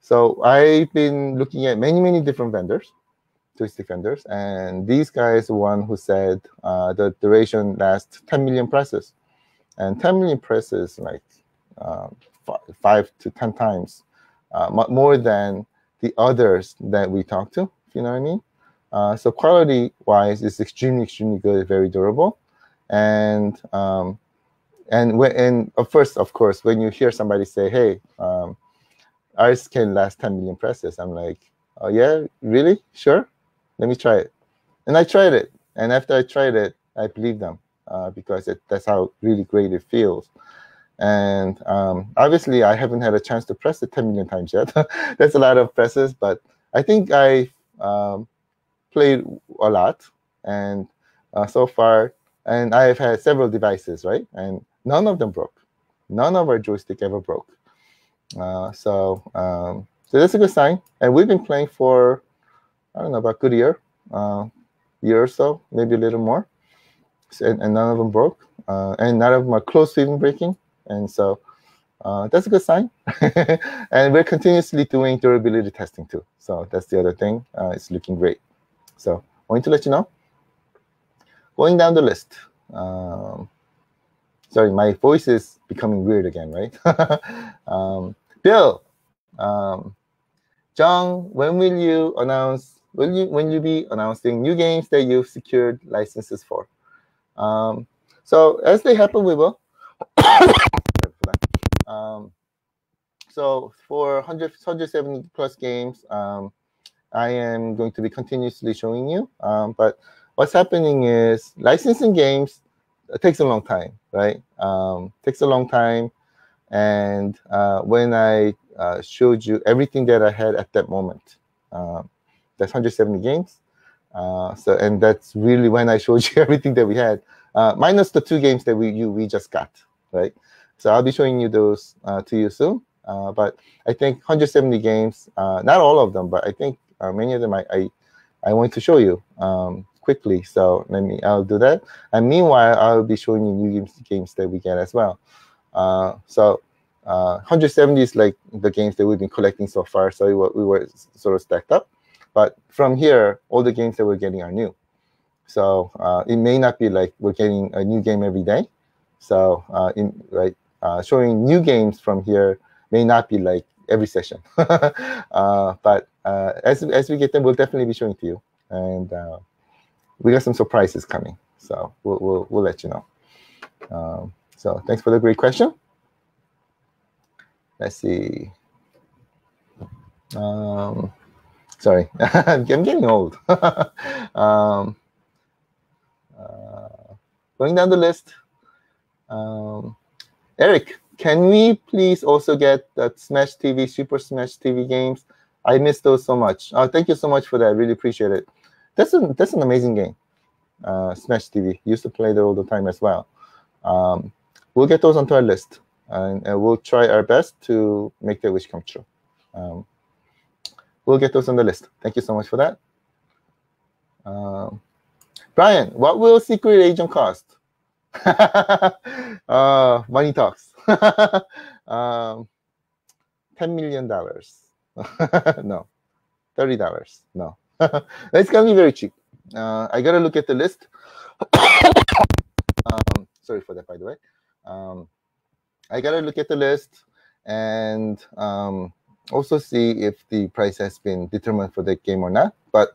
so I've been looking at many different vendors, joystick vendors, and these guys are one who said the duration lasts 10 million presses, and 10 million presses like 5 to 10 times more than the others that we talked to, if you know what I mean. So quality-wise, it's extremely good, very durable. And first, of course, when you hear somebody say, "Hey, ours can last 10 million presses," I'm like, "Oh yeah, really? Sure, let me try it." And I tried it, and after I tried it, I believe them because that's how really great it feels. And obviously, I haven't had a chance to press it 10 million times yet. That's a lot of presses, but I think I played a lot, and so far, and I have had several devices, right? And none of them broke. None of our joystick ever broke. So that's a good sign. And we've been playing for, I don't know, about a good year or so, maybe a little more. So, and none of them broke. And none of them are close to even breaking. And so that's a good sign. And we're continuously doing durability testing too. So that's the other thing. It's looking great. So I want to let you know. Going down the list. Sorry, my voice is becoming weird again, right? Bill, John, when will you announce? When you be announcing new games that you've secured licenses for? So as they happen, we will. So for 170 plus games, I am going to be continuously showing you. But what's happening is licensing games takes a long time, right? Takes a long time. And when I showed you everything that I had at that moment, that's 170 games. And that's really when I showed you everything that we had, minus the 2 games that we just got, right? So I'll be showing you those to you soon. But I think 170 games, not all of them, but I think many of them I want to show you quickly. So I'll do that. And meanwhile, I'll be showing you new games that we get as well. So 170 is like the games that we've been collecting so far. So we were sort of stacked up. But from here, all the games that we're getting are new. So it may not be like we're getting a new game every day. So showing new games from here may not be like every session. But as we get them, we'll definitely be showing to you. And we got some surprises coming. So we'll let you know. So thanks for the great question. Let's see. Sorry, I'm getting old. Going down the list. Eric, can we please also get that Smash TV, Super Smash TV games? I miss those so much. Thank you so much for that. I really appreciate it. That's an amazing game. Smash TV. Used to play that all the time as well. We'll get those onto our list, and we'll try our best to make that wish come true. We'll get those on the list. Thank you so much for that. Brian, what will Secret Agent cost? Money talks. $10 million. No. $30. No. It's gonna be very cheap. I gotta look at the list. Sorry for that, by the way. I gotta look at the list and also see if the price has been determined for the game or not. But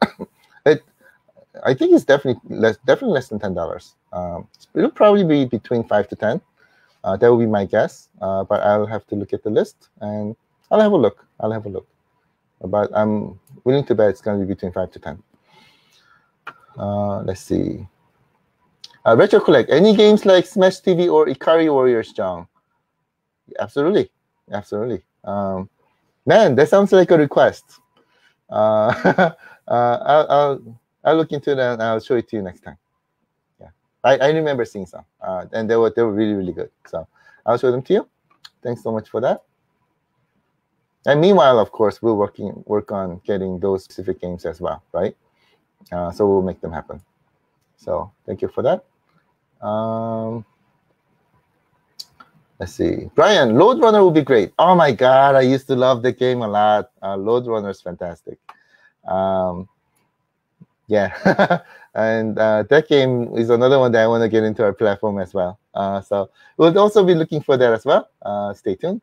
I think it's definitely less than $10. It'll probably be between 5 to 10. That would be my guess. But I'll have to look at the list and I'll have a look. But I'm willing to bet it's going to be between 5 to 10. Let's see. Retro Collect. Any games like Smash TV or Ikari Warriors, John? Absolutely. Man, that sounds like a request. I'll look into that and I'll show it to you next time. Yeah, I remember seeing some, and they were really, really good. So I'll show them to you. Thanks so much for that. And meanwhile, of course, we'll work on getting those specific games as well, right? So we'll make them happen. So thank you for that. Let's see. Brian, Load Runner will be great. Oh my God, I used to love the game a lot. Load Runner is fantastic. Yeah, and that game is another one that I want to get into our platform as well. So we'll also be looking for that as well. Stay tuned.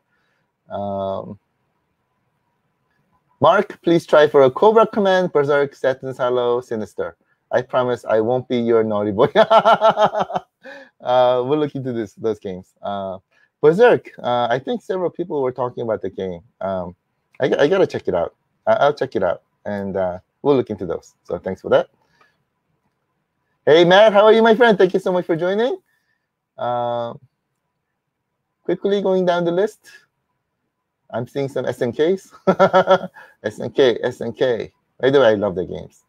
Mark, please try for a Cobra Command, Berserk, Satan's Hollow, Sinister. I promise I won't be your naughty boy. We'll look into those games. Berserk, I think several people were talking about the game. I got to check it out. I'll check it out, and we'll look into those. So thanks for that. Hey, Matt, how are you, my friend? Thank you so much for joining. Quickly going down the list. I'm seeing some SNKs. SNK. By the way, I love their games.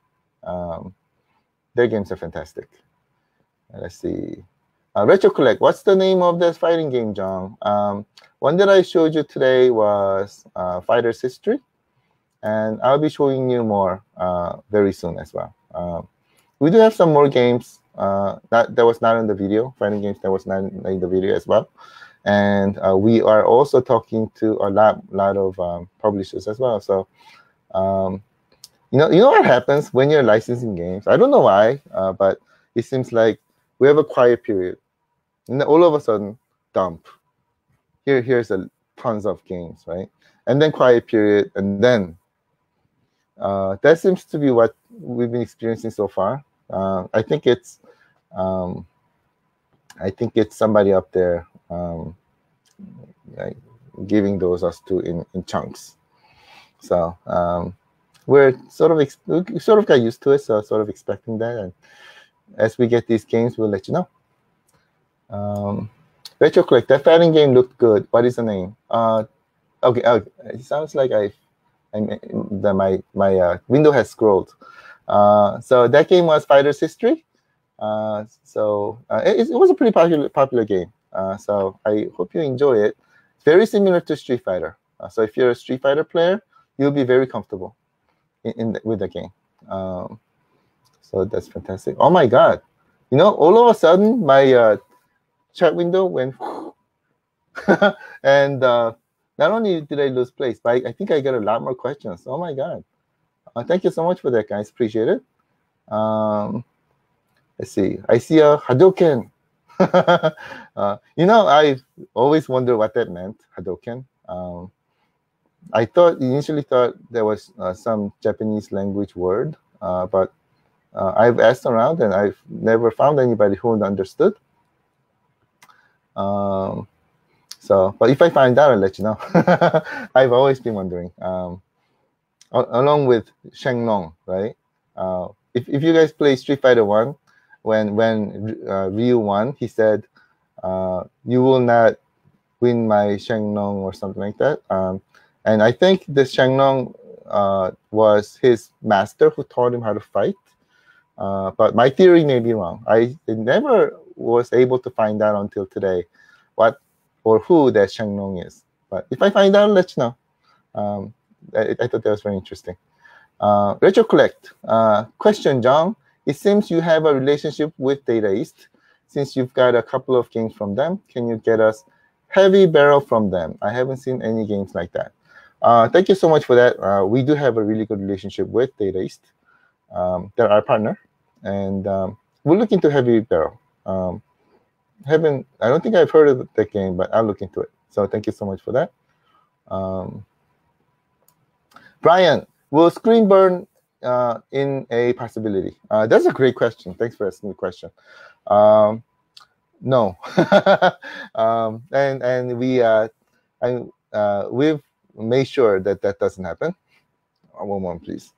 Their games are fantastic. Let's see. Retro Collect. What's the name of this fighting game, John? One that I showed you today was Fighter's History. And I'll be showing you more very soon as well. We do have some more games that was not in the video, fighting games that was not in the video as well. And we are also talking to a lot of publishers as well. So, you know what happens when you're licensing games? I don't know why, but it seems like we have a quiet period, and then all of a sudden, dump. Here's tons of games, right? And then quiet period, and then that seems to be what we've been experiencing so far. I think it's somebody up there like giving those us to in chunks. So we're sort of got used to it, so sort of expecting that. And as we get these games, we'll let you know. Retro Click, that fighting game looked good. What is the name? Okay. It sounds like my window has scrolled. So that game was Fighter's History. It was a pretty popular game. So I hope you enjoy it. It's very similar to Street Fighter. So if you're a Street Fighter player, you'll be very comfortable with the game. So that's fantastic. Oh my God! All of a sudden my chat window went, and not only did I lose place, but I think I got a lot more questions. Oh my God! Thank you so much for that, guys. Appreciate it. Let's see. I see a Hadouken. I've always wondered what that meant, Hadouken. I initially thought there was some Japanese language word, but I've asked around and I've never found anybody who understood. But if I find out, I'll let you know. I've always been wondering. Along with Shenlong, right? If you guys play Street Fighter 1, when Ryu won, he said, "You will not win my Shenlong," or something like that. And I think this Shenlong was his master who taught him how to fight. But my theory may be wrong. I never was able to find out until today what or who that Shenlong is. But if I find out, I'll let you know. I thought that was very interesting. Retro Collect. Question, John. It seems you have a relationship with Data East. Since you've got a couple of games from them, can you get us Heavy Barrel from them? I haven't seen any games like that. Thank you so much for that. We do have a really good relationship with Data East. They're our partner. And we'll look into Heavy Barrel. I don't think I've heard of that game, but I'll look into it. So thank you so much for that. Brian, will screen burn in a possibility? That's a great question. Thanks for asking the question. No, and we've made sure that doesn't happen. One moment, please.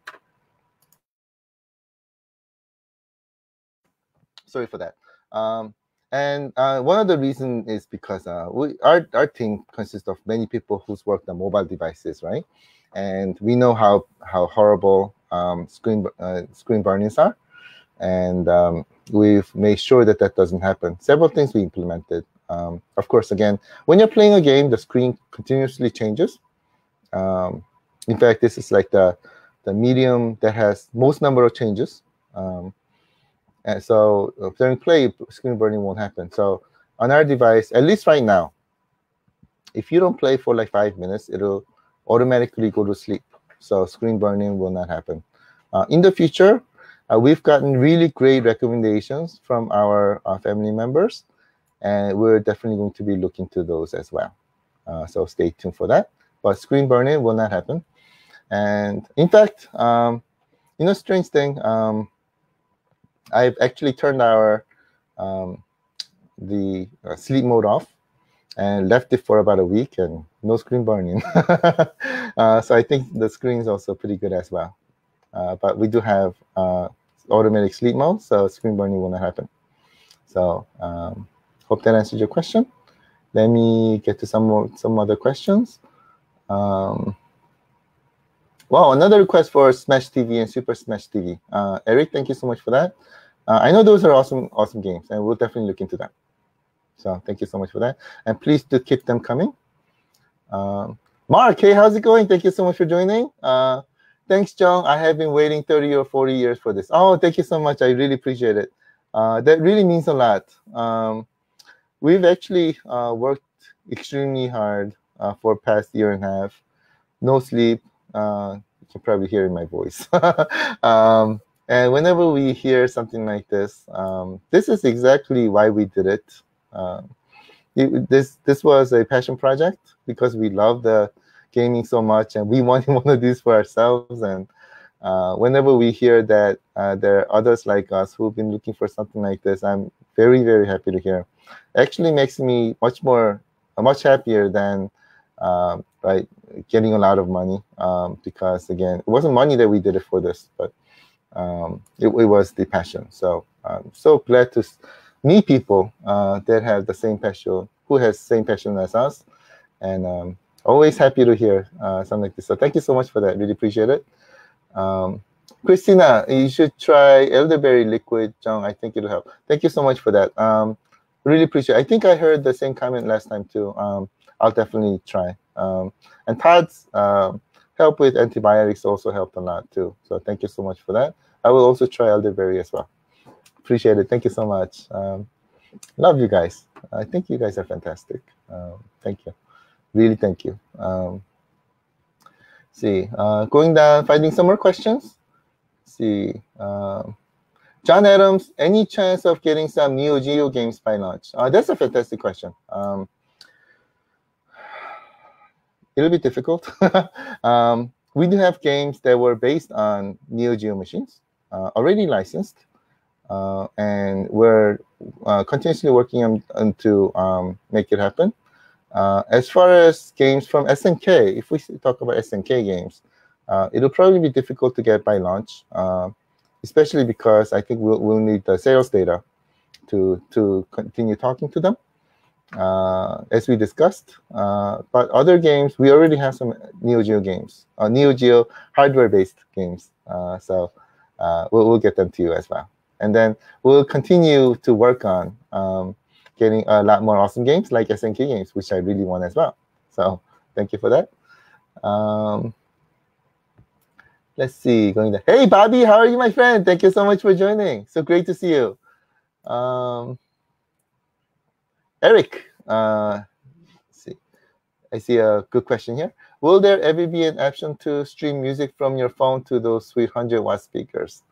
Sorry for that. And one of the reasons is because our team consists of many people who's worked on mobile devices, right? And we know how horrible screen burnings are, and we've made sure that doesn't happen. Several things we implemented. Of course, again, when you're playing a game, the screen continuously changes. In fact, this is like the medium that has most number of changes. And so during play, screen burning won't happen. So on our device, at least right now, if you don't play for like 5 minutes, it'll automatically go to sleep. So screen burning will not happen. In the future, we've gotten really great recommendations from our family members, and we're definitely going to be looking to those as well. So stay tuned for that. But screen burning will not happen. And in fact, strange thing, I've actually turned the sleep mode off and left it for about a week, and no screen burning. So I think the screen is also pretty good as well. But we do have automatic sleep mode, so screen burning will not happen. So hope that answers your question. Let me get to some other questions. Wow, another request for Smash TV and Super Smash TV. Eric, thank you so much for that. I know those are awesome games, and we'll definitely look into them. So thank you so much for that. And please do keep them coming. Mark, hey, how's it going? Thank you so much for joining. Thanks, John. I have been waiting 30 or 40 years for this. Oh, thank you so much. I really appreciate it. That really means a lot. We've actually worked extremely hard for past year and a half. No sleep. You can probably hear in my voice. And whenever we hear something like this, this is exactly why we did it. This was a passion project because we love the gaming so much, and we wanted one of these for ourselves. And whenever we hear that there are others like us who've been looking for something like this, I'm very, very happy to hear. Actually makes me much happier than right, getting a lot of money, because again, it wasn't money that we did it for this, but it was the passion. So I'm so glad to meet people that have the same passion, who has the same passion as us, and always happy to hear something like this. So thank you so much for that. Really appreciate it. Christina, you should try elderberry liquid, Jung. I think it'll help. Thank you so much for that. Really appreciate it. I think I heard the same comment last time too. I'll definitely try. And Todd's help with antibiotics also helped a lot too. So thank you so much for that. I will also try elderberry as well. Appreciate it. Thank you so much. Love you guys. I think you guys are fantastic. Thank you. Really, thank you. See, going down, finding some more questions. See, John Adams, any chance of getting some Neo Geo games by launch? That's a fantastic question. It'll be difficult. We do have games that were based on Neo Geo machines, already licensed, and we're continuously working on to make it happen. As far as games from SNK, if we talk about SNK games, it'll probably be difficult to get by launch, especially because I think we'll need the sales data to continue talking to them, as we discussed. But other games, we already have some Neo Geo games, Neo Geo hardware-based games. So we'll get them to you as well. And then we'll continue to work on getting a lot more awesome games like SNK games, which I really want as well. So thank you for that. Let's see, going there. Hey, Bobby, how are you, my friend? Thank you so much for joining. So great to see you. Eric, see, I see a good question here. Will there ever be an option to stream music from your phone to those sweet 100-watt speakers?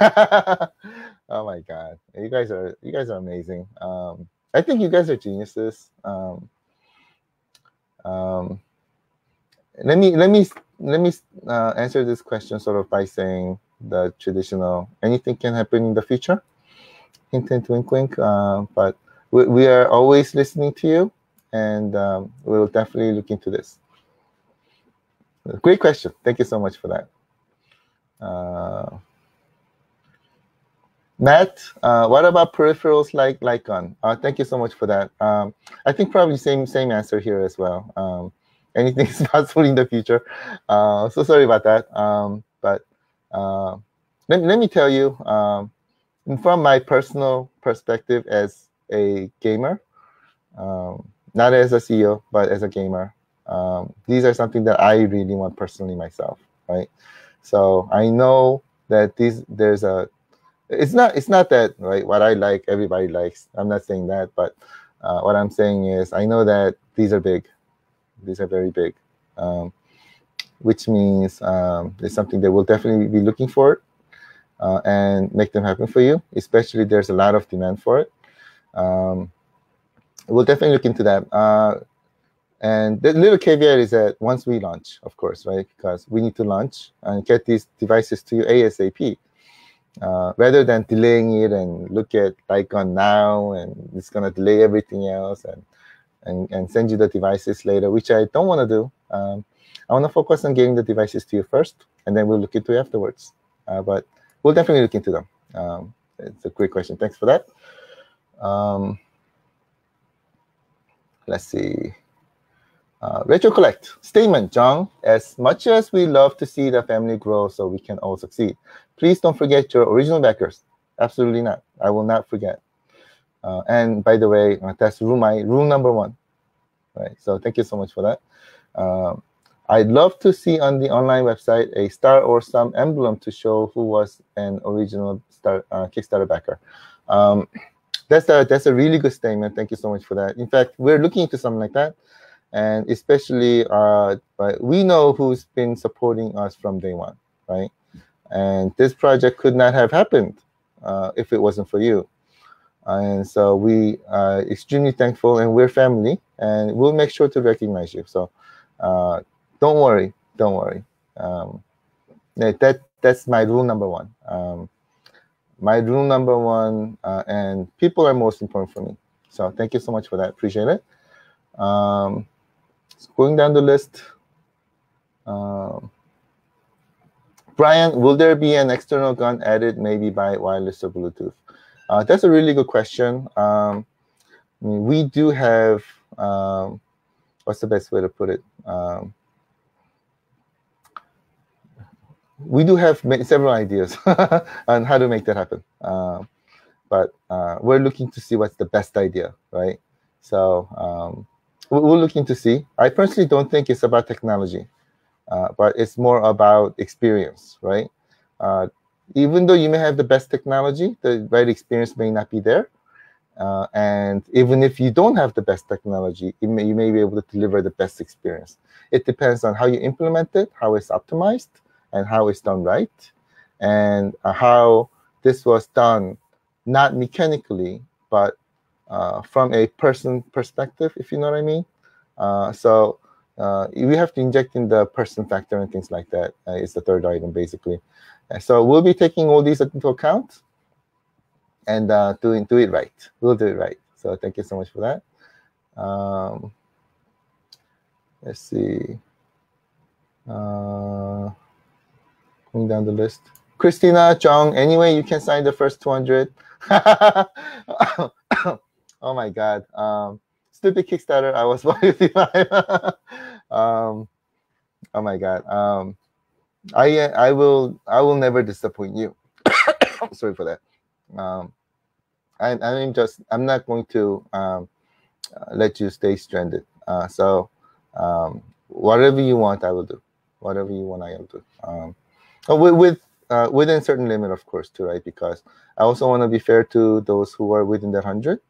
Oh my God, you guys are amazing. I think you guys are geniuses. Let me answer this question sort of by saying the traditional anything can happen in the future. Hint, hint, wink, wink. But we are always listening to you, and we'll definitely look into this. Great question. Thank you so much for that. Matt, what about peripherals like Lycon? Thank you so much for that. I think probably same answer here as well. Anything is possible in the future. So sorry about that. But let me tell you, from my personal perspective as a gamer, not as a CEO, but as a gamer, these are something that I really want personally myself, right? So I know that it's not that, right, what I like, everybody likes. I'm not saying that, but what I'm saying is I know that these are big. These are very big, which means it's something that we'll definitely be looking for and make them happen for you, especially there's a lot of demand for it. We'll definitely look into that. And the little caveat is that once we launch, of course, right, because we need to launch and get these devices to you ASAP. Rather than delaying it and look at Lycon now and it's going to delay everything else and send you the devices later, which I don't want to do. I want to focus on getting the devices to you first, and then we'll look into it afterwards. But we'll definitely look into them. It's a great question. Thanks for that. Let's see. Retrocollect statement, John. As much as we love to see the family grow so we can all succeed, please don't forget your original backers. Absolutely not. I will not forget. And by the way, that's my rule number 1. Right. So thank you so much for that. I'd love to see on the online website a star or some emblem to show who was an original Kickstarter backer. That's a really good statement. Thank you so much for that. In fact, we're looking into something like that. And especially, we know who's been supporting us from day one, right? And this project could not have happened if it wasn't for you. And so we are extremely thankful, and we're family, and we'll make sure to recognize you. So don't worry. That's my rule number 1. My rule number 1, and people are most important for me. So thank you so much for that. Appreciate it. Going down the list, Brian, will there be an external gun added, maybe by wireless or Bluetooth? That's a really good question. We do have, what's the best way to put it? We do have several ideas on how to make that happen. But we're looking to see what's the best idea, right? So we're looking to see. I personally don't think it's about technology, but it's more about experience, right? Even though you may have the best technology, the right experience may not be there. And even if you don't have the best technology, you may be able to deliver the best experience. It depends on how you implement it, how it's optimized, and how it's done right, and how this was done, not mechanically, but from a person perspective, if you know what I mean. So we have to inject in the person factor and things like that. It's the third item, basically. So we'll be taking all these into account and do it right. We'll do it right. So thank you so much for that. Let's see. Going down the list. Christina, Chong, anyway, you can sign the first 200. Oh my God. Stupid Kickstarter, I was 155. Oh my God. I will never disappoint you. Sorry for that. I'm not going to let you stay stranded. So whatever you want, I will do. Whatever you want, I will do. Within certain limit, of course, too, right? Because I also want to be fair to those who are within that 100.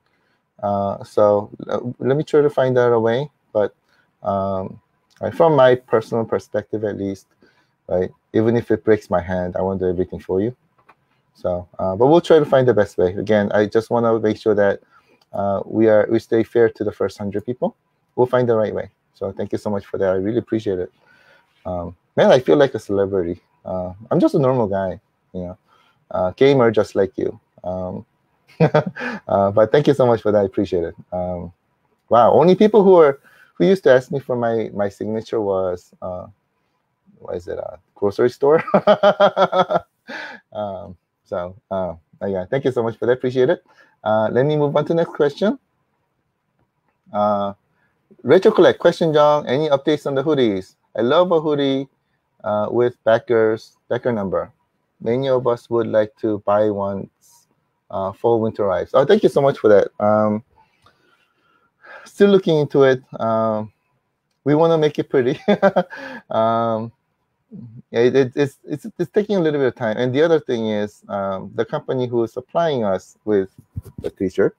So let me try to find out a way. But from my personal perspective, at least, right? Even if it breaks my hand, I want to do everything for you. So, but we'll try to find the best way. Again, I just want to make sure that we stay fair to the first 100 people. We'll find the right way. So thank you so much for that. I really appreciate it. Man, I feel like a celebrity. I'm just a normal guy, gamer just like you. But thank you so much for that. I appreciate it. Wow, only people who used to ask me for my signature was what is it? A grocery store. Yeah, thank you so much for that. Appreciate it. Let me move on to the next question. Rachel Collect, question, John. Any updates on the hoodies? I love a hoodie with backer number. Many of us would like to buy one fall winter arrives. Oh, thank you so much for that. Still looking into it. We want to make it pretty. It's taking a little bit of time. And the other thing is the company who is supplying us with the T-shirt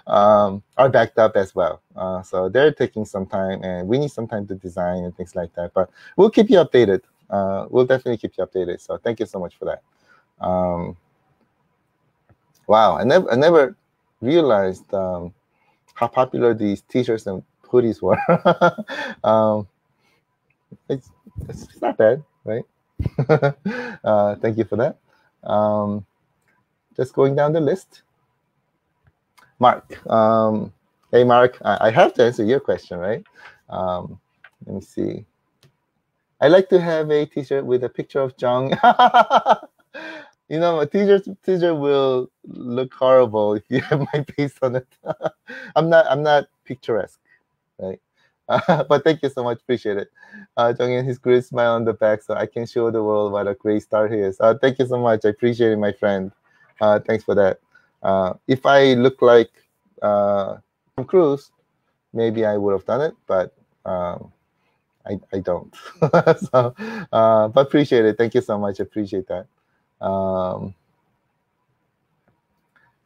are backed up as well. So they're taking some time, and we need some time to design and things like that. But we'll keep you updated. We'll definitely keep you updated. So thank you so much for that. Wow, I never realized how popular these T-shirts and hoodies were. It's not bad, right? Thank you for that. Just going down the list. Mark. Hey, Mark. I have to answer your question, right? Let me see. I like to have a T-shirt with a picture of Jung. You know, a teacher will look horrible if you have my face on it. I'm not picturesque, right? But thank you so much, appreciate it. Jonghyun, his great smile on the back, so I can show the world what a great star he is. Thank you so much, I appreciate it, my friend. Thanks for that. If I look like Tom Cruise, maybe I would have done it, but I don't. So, but appreciate it. Thank you so much. Appreciate that.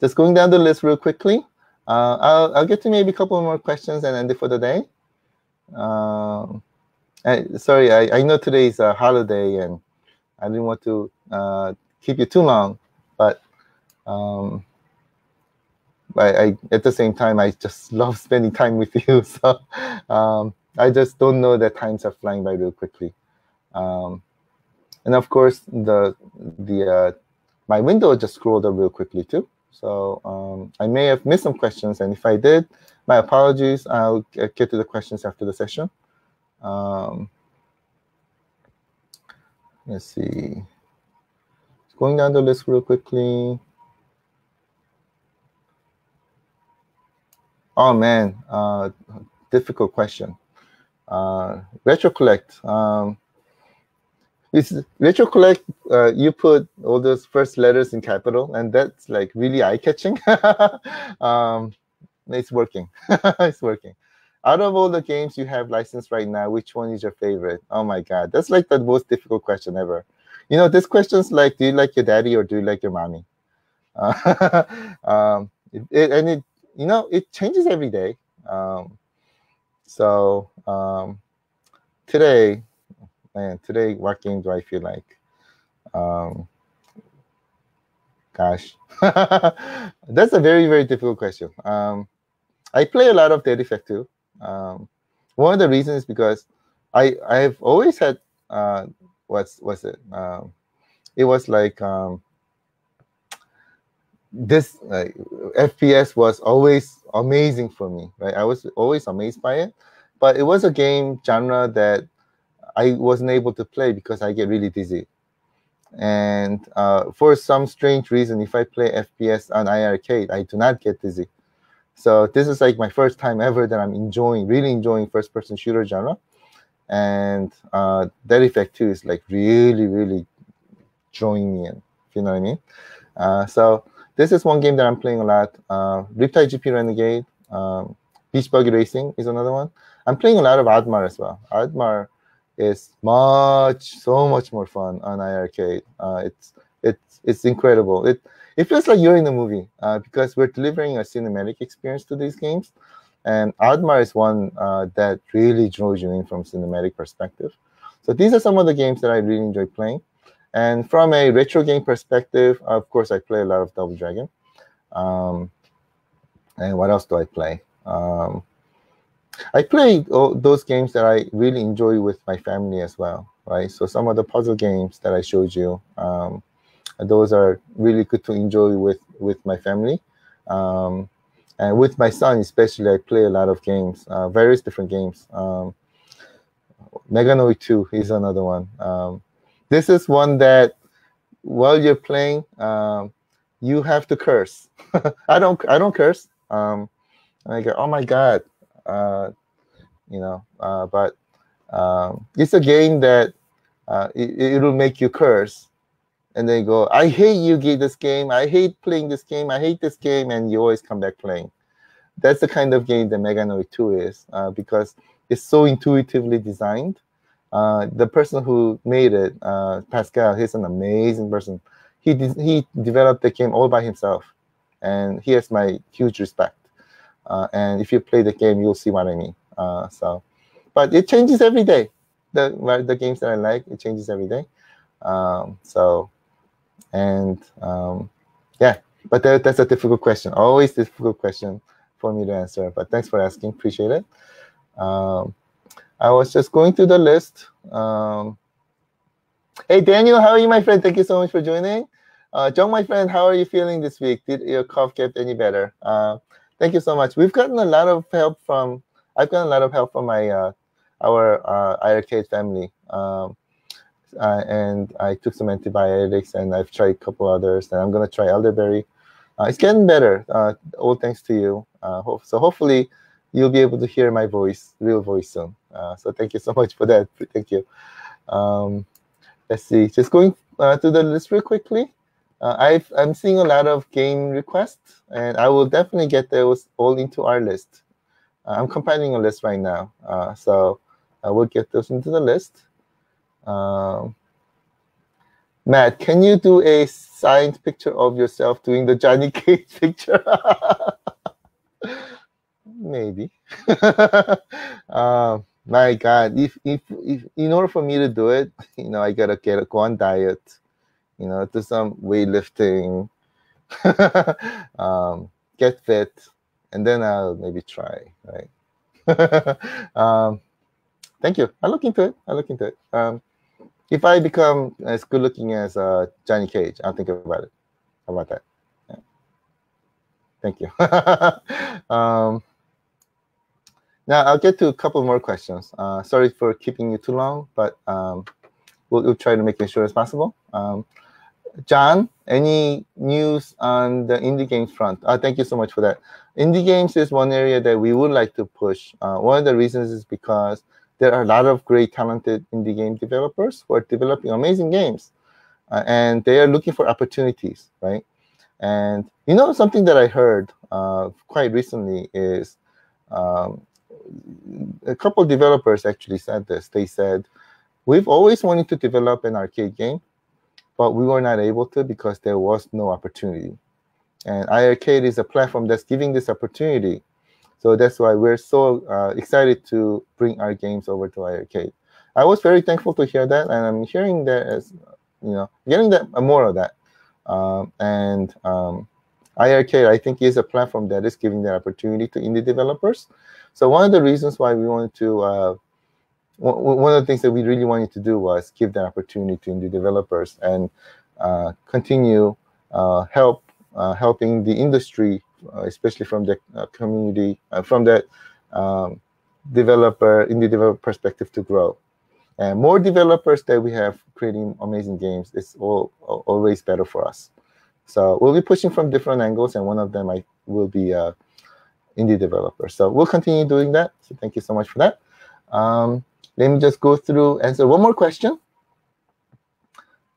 Just going down the list real quickly. I'll get to maybe a couple more questions and end it for the day. Sorry, I know today is a holiday and I didn't want to keep you too long, but at the same time, I just love spending time with you. So I just don't know that times are flying by real quickly. And of course, my window just scrolled up real quickly too. So I may have missed some questions, and if I did, my apologies. I'll get to the questions after the session. Let's see. Going down the list real quickly. Oh man, difficult question. Retro Collect. Retro Collect, you put all those first letters in capital, and that's like really eye-catching. It's working. It's working. Out of all the games you have licensed right now, which one is your favorite? Oh my God, that's like the most difficult question ever. You know, this question's like, do you like your daddy or do you like your mommy? It changes every day. Today, what game do I feel like? Gosh, that's a very, very difficult question. I play a lot of Dead Effect 2. One of the reasons is because I've always had what's it? It was like this FPS was always amazing for me, right? I was always amazed by it, but it was a game genre that I wasn't able to play because I get really dizzy. And for some strange reason, if I play FPS on iiRcade, I do not get dizzy. So this is like my first time ever that I'm really enjoying first-person shooter genre. And Dead Effect 2 is like really, really drawing me in, if you know what I mean. So this is one game that I'm playing a lot. Riptide GP Renegade, Beach Buggy Racing is another one. I'm playing a lot of Admar as well. Admar is so much more fun on iiRcade. It's incredible. It feels like you're in the movie because we're delivering a cinematic experience to these games. And Admar is one that really draws you in from cinematic perspective. So these are some of the games that I really enjoy playing. And from a retro game perspective, of course, I play a lot of Double Dragon. And what else do I play? I play those games that I really enjoy with my family as well, right? So some of the puzzle games that I showed you, those are really good to enjoy with my family. And with my son especially, I play a lot of games, various different games. Meganoid 2 is another one. This is one that while you're playing, you have to curse. I don't curse. I go, oh my God, but it's a game that it'll make you curse, and then you go, I hate you, this game. I hate playing this game. I hate this game, and you always come back playing. That's the kind of game that Meganoid 2 is because it's so intuitively designed. The person who made it, Pascal, he's an amazing person. He developed the game all by himself, and he has my huge respect. And if you play the game, you'll see what I mean. But it changes every day. The games that I like, it changes every day. Yeah. But that's a difficult question. Always difficult question for me to answer. But thanks for asking. Appreciate it. I was just going through the list. Hey, Daniel, how are you, my friend? Thank you so much for joining. John, my friend, how are you feeling this week? Did your cough get any better? Thank you so much. I've gotten a lot of help from my our iiRcade family. and I took some antibiotics, and I've tried a couple others, and I'm gonna try elderberry. It's getting better, all thanks to you. So hopefully you'll be able to hear my voice, real voice soon. So thank you so much for that. Thank you. Let's see, just going to the list real quickly. I'm seeing a lot of game requests, and I will definitely get those all into our list. I'm compiling a list right now, so I will get those into the list. Matt, can you do a signed picture of yourself doing the Johnny Cage picture? Maybe. My God, if in order for me to do it, I gotta go on diet, do some weightlifting, get fit, and then I'll maybe try, right? Thank you. I'll look into it. If I become as good looking as Johnny Cage, I'll think about it. How about that? Yeah. Thank you. Now I'll get to a couple more questions. Sorry for keeping you too long, but we'll try to make it as short as possible. John, any news on the indie games front? Thank you so much for that. Indie games is one area that we would like to push. One of the reasons is because there are a lot of great, talented indie game developers who are developing amazing games, and they are looking for opportunities, right? And something that I heard quite recently is a couple of developers actually said this. They said, we've always wanted to develop an arcade game, but we were not able to because there was no opportunity. And iiRcade is a platform that's giving this opportunity. So that's why we're so excited to bring our games over to iiRcade. I was very thankful to hear that, and I'm hearing that as, getting that more of that. iiRcade, I think, is a platform that is giving that opportunity to indie developers. So one of the reasons why we wanted to, one of the things that we really wanted to do was give that opportunity to indie developers and continue helping the industry, especially from the community, from that indie developer perspective, to grow. And more developers that we have creating amazing games is always better for us. So we'll be pushing from different angles, and one of them will be indie developers. So we'll continue doing that. So thank you so much for that. Let me just go through, answer one more question.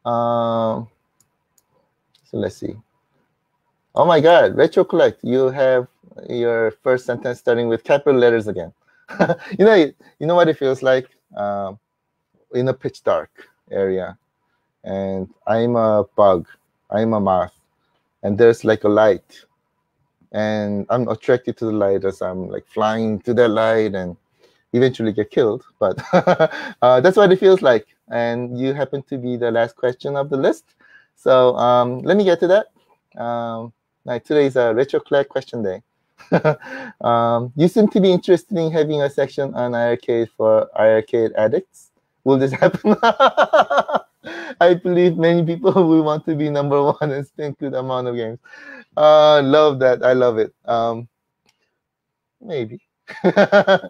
So let's see. Oh my God, Retro Collect, you have your first sentence starting with capital letters again. You know what it feels like in a pitch dark area, and I'm a bug, I'm a moth, and there's like a light, and I'm attracted to the light as I'm like flying to that light and eventually get killed. But that's what it feels like. And you happen to be the last question of the list. So let me get to that. Today's a Retro Collect question day. You seem to be interested in having a section on iiRcade for iiRcade addicts. Will this happen? I believe many people will want to be number one and spend good amount of games. Love that. I love it. Maybe. I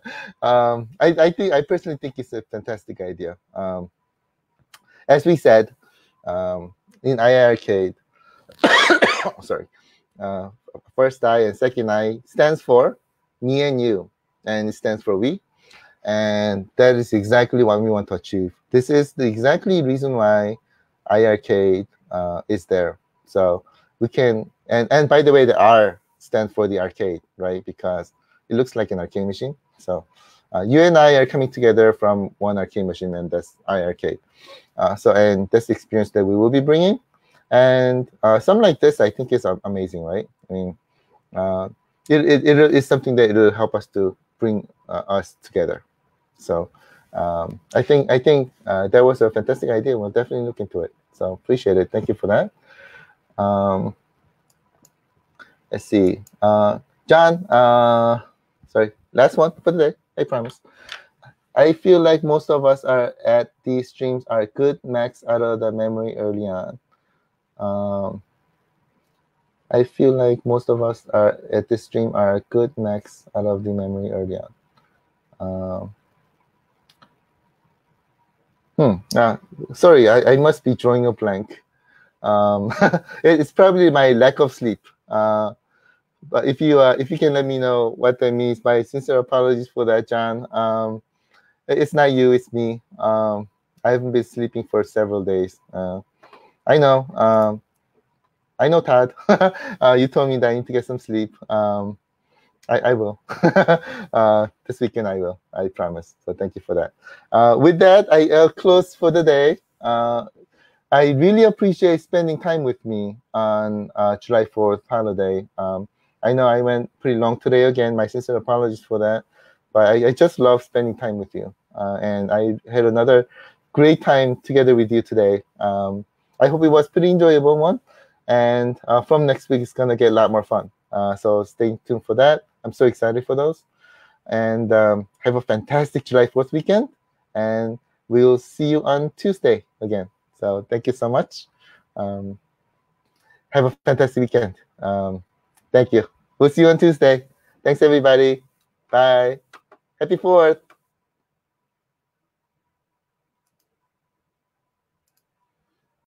personally think it's a fantastic idea. As we said, in iiRcade, sorry, first I and second I stands for me and you, and it stands for we, and that is exactly what we want to achieve. This is the exactly reason why iiRcade is there. So we can, and by the way, the R stands for the arcade, right? Because it looks like an arcade machine. So you and I are coming together from one arcade machine, and that's iiRcade. And that's the experience that we will be bringing. And something like this, I think, is amazing, right? I mean, it is something that will help us to bring us together. So I think that was a fantastic idea. We'll definitely look into it. So appreciate it. Thank you for that. Let's see. John, sorry, last one for today, I promise. I feel like most of us are at these streams are good max out of the memory early on. I feel like most of us are at this stream are good max out of the memory early on. Sorry, I must be drawing a blank. It's probably my lack of sleep. But if you can let me know what that means, my sincere apologies for that, John. It's not you, it's me. I haven't been sleeping for several days. I know. I know, Todd. You told me that I need to get some sleep. I will. This weekend I will. I promise. So thank you for that. With that, I'll close for the day. I really appreciate spending time with me on July 4th holiday. I know I went pretty long today again. My sincere apologies for that. But I just love spending time with you. And I had another great time together with you today. I hope it was pretty enjoyable one. And from next week, it's going to get a lot more fun. So stay tuned for that. I'm so excited for those. And have a fantastic July 4th weekend. And we'll see you on Tuesday again. So thank you so much. Have a fantastic weekend. Thank you. We'll see you on Tuesday. Thanks, everybody. Bye. Happy 4th.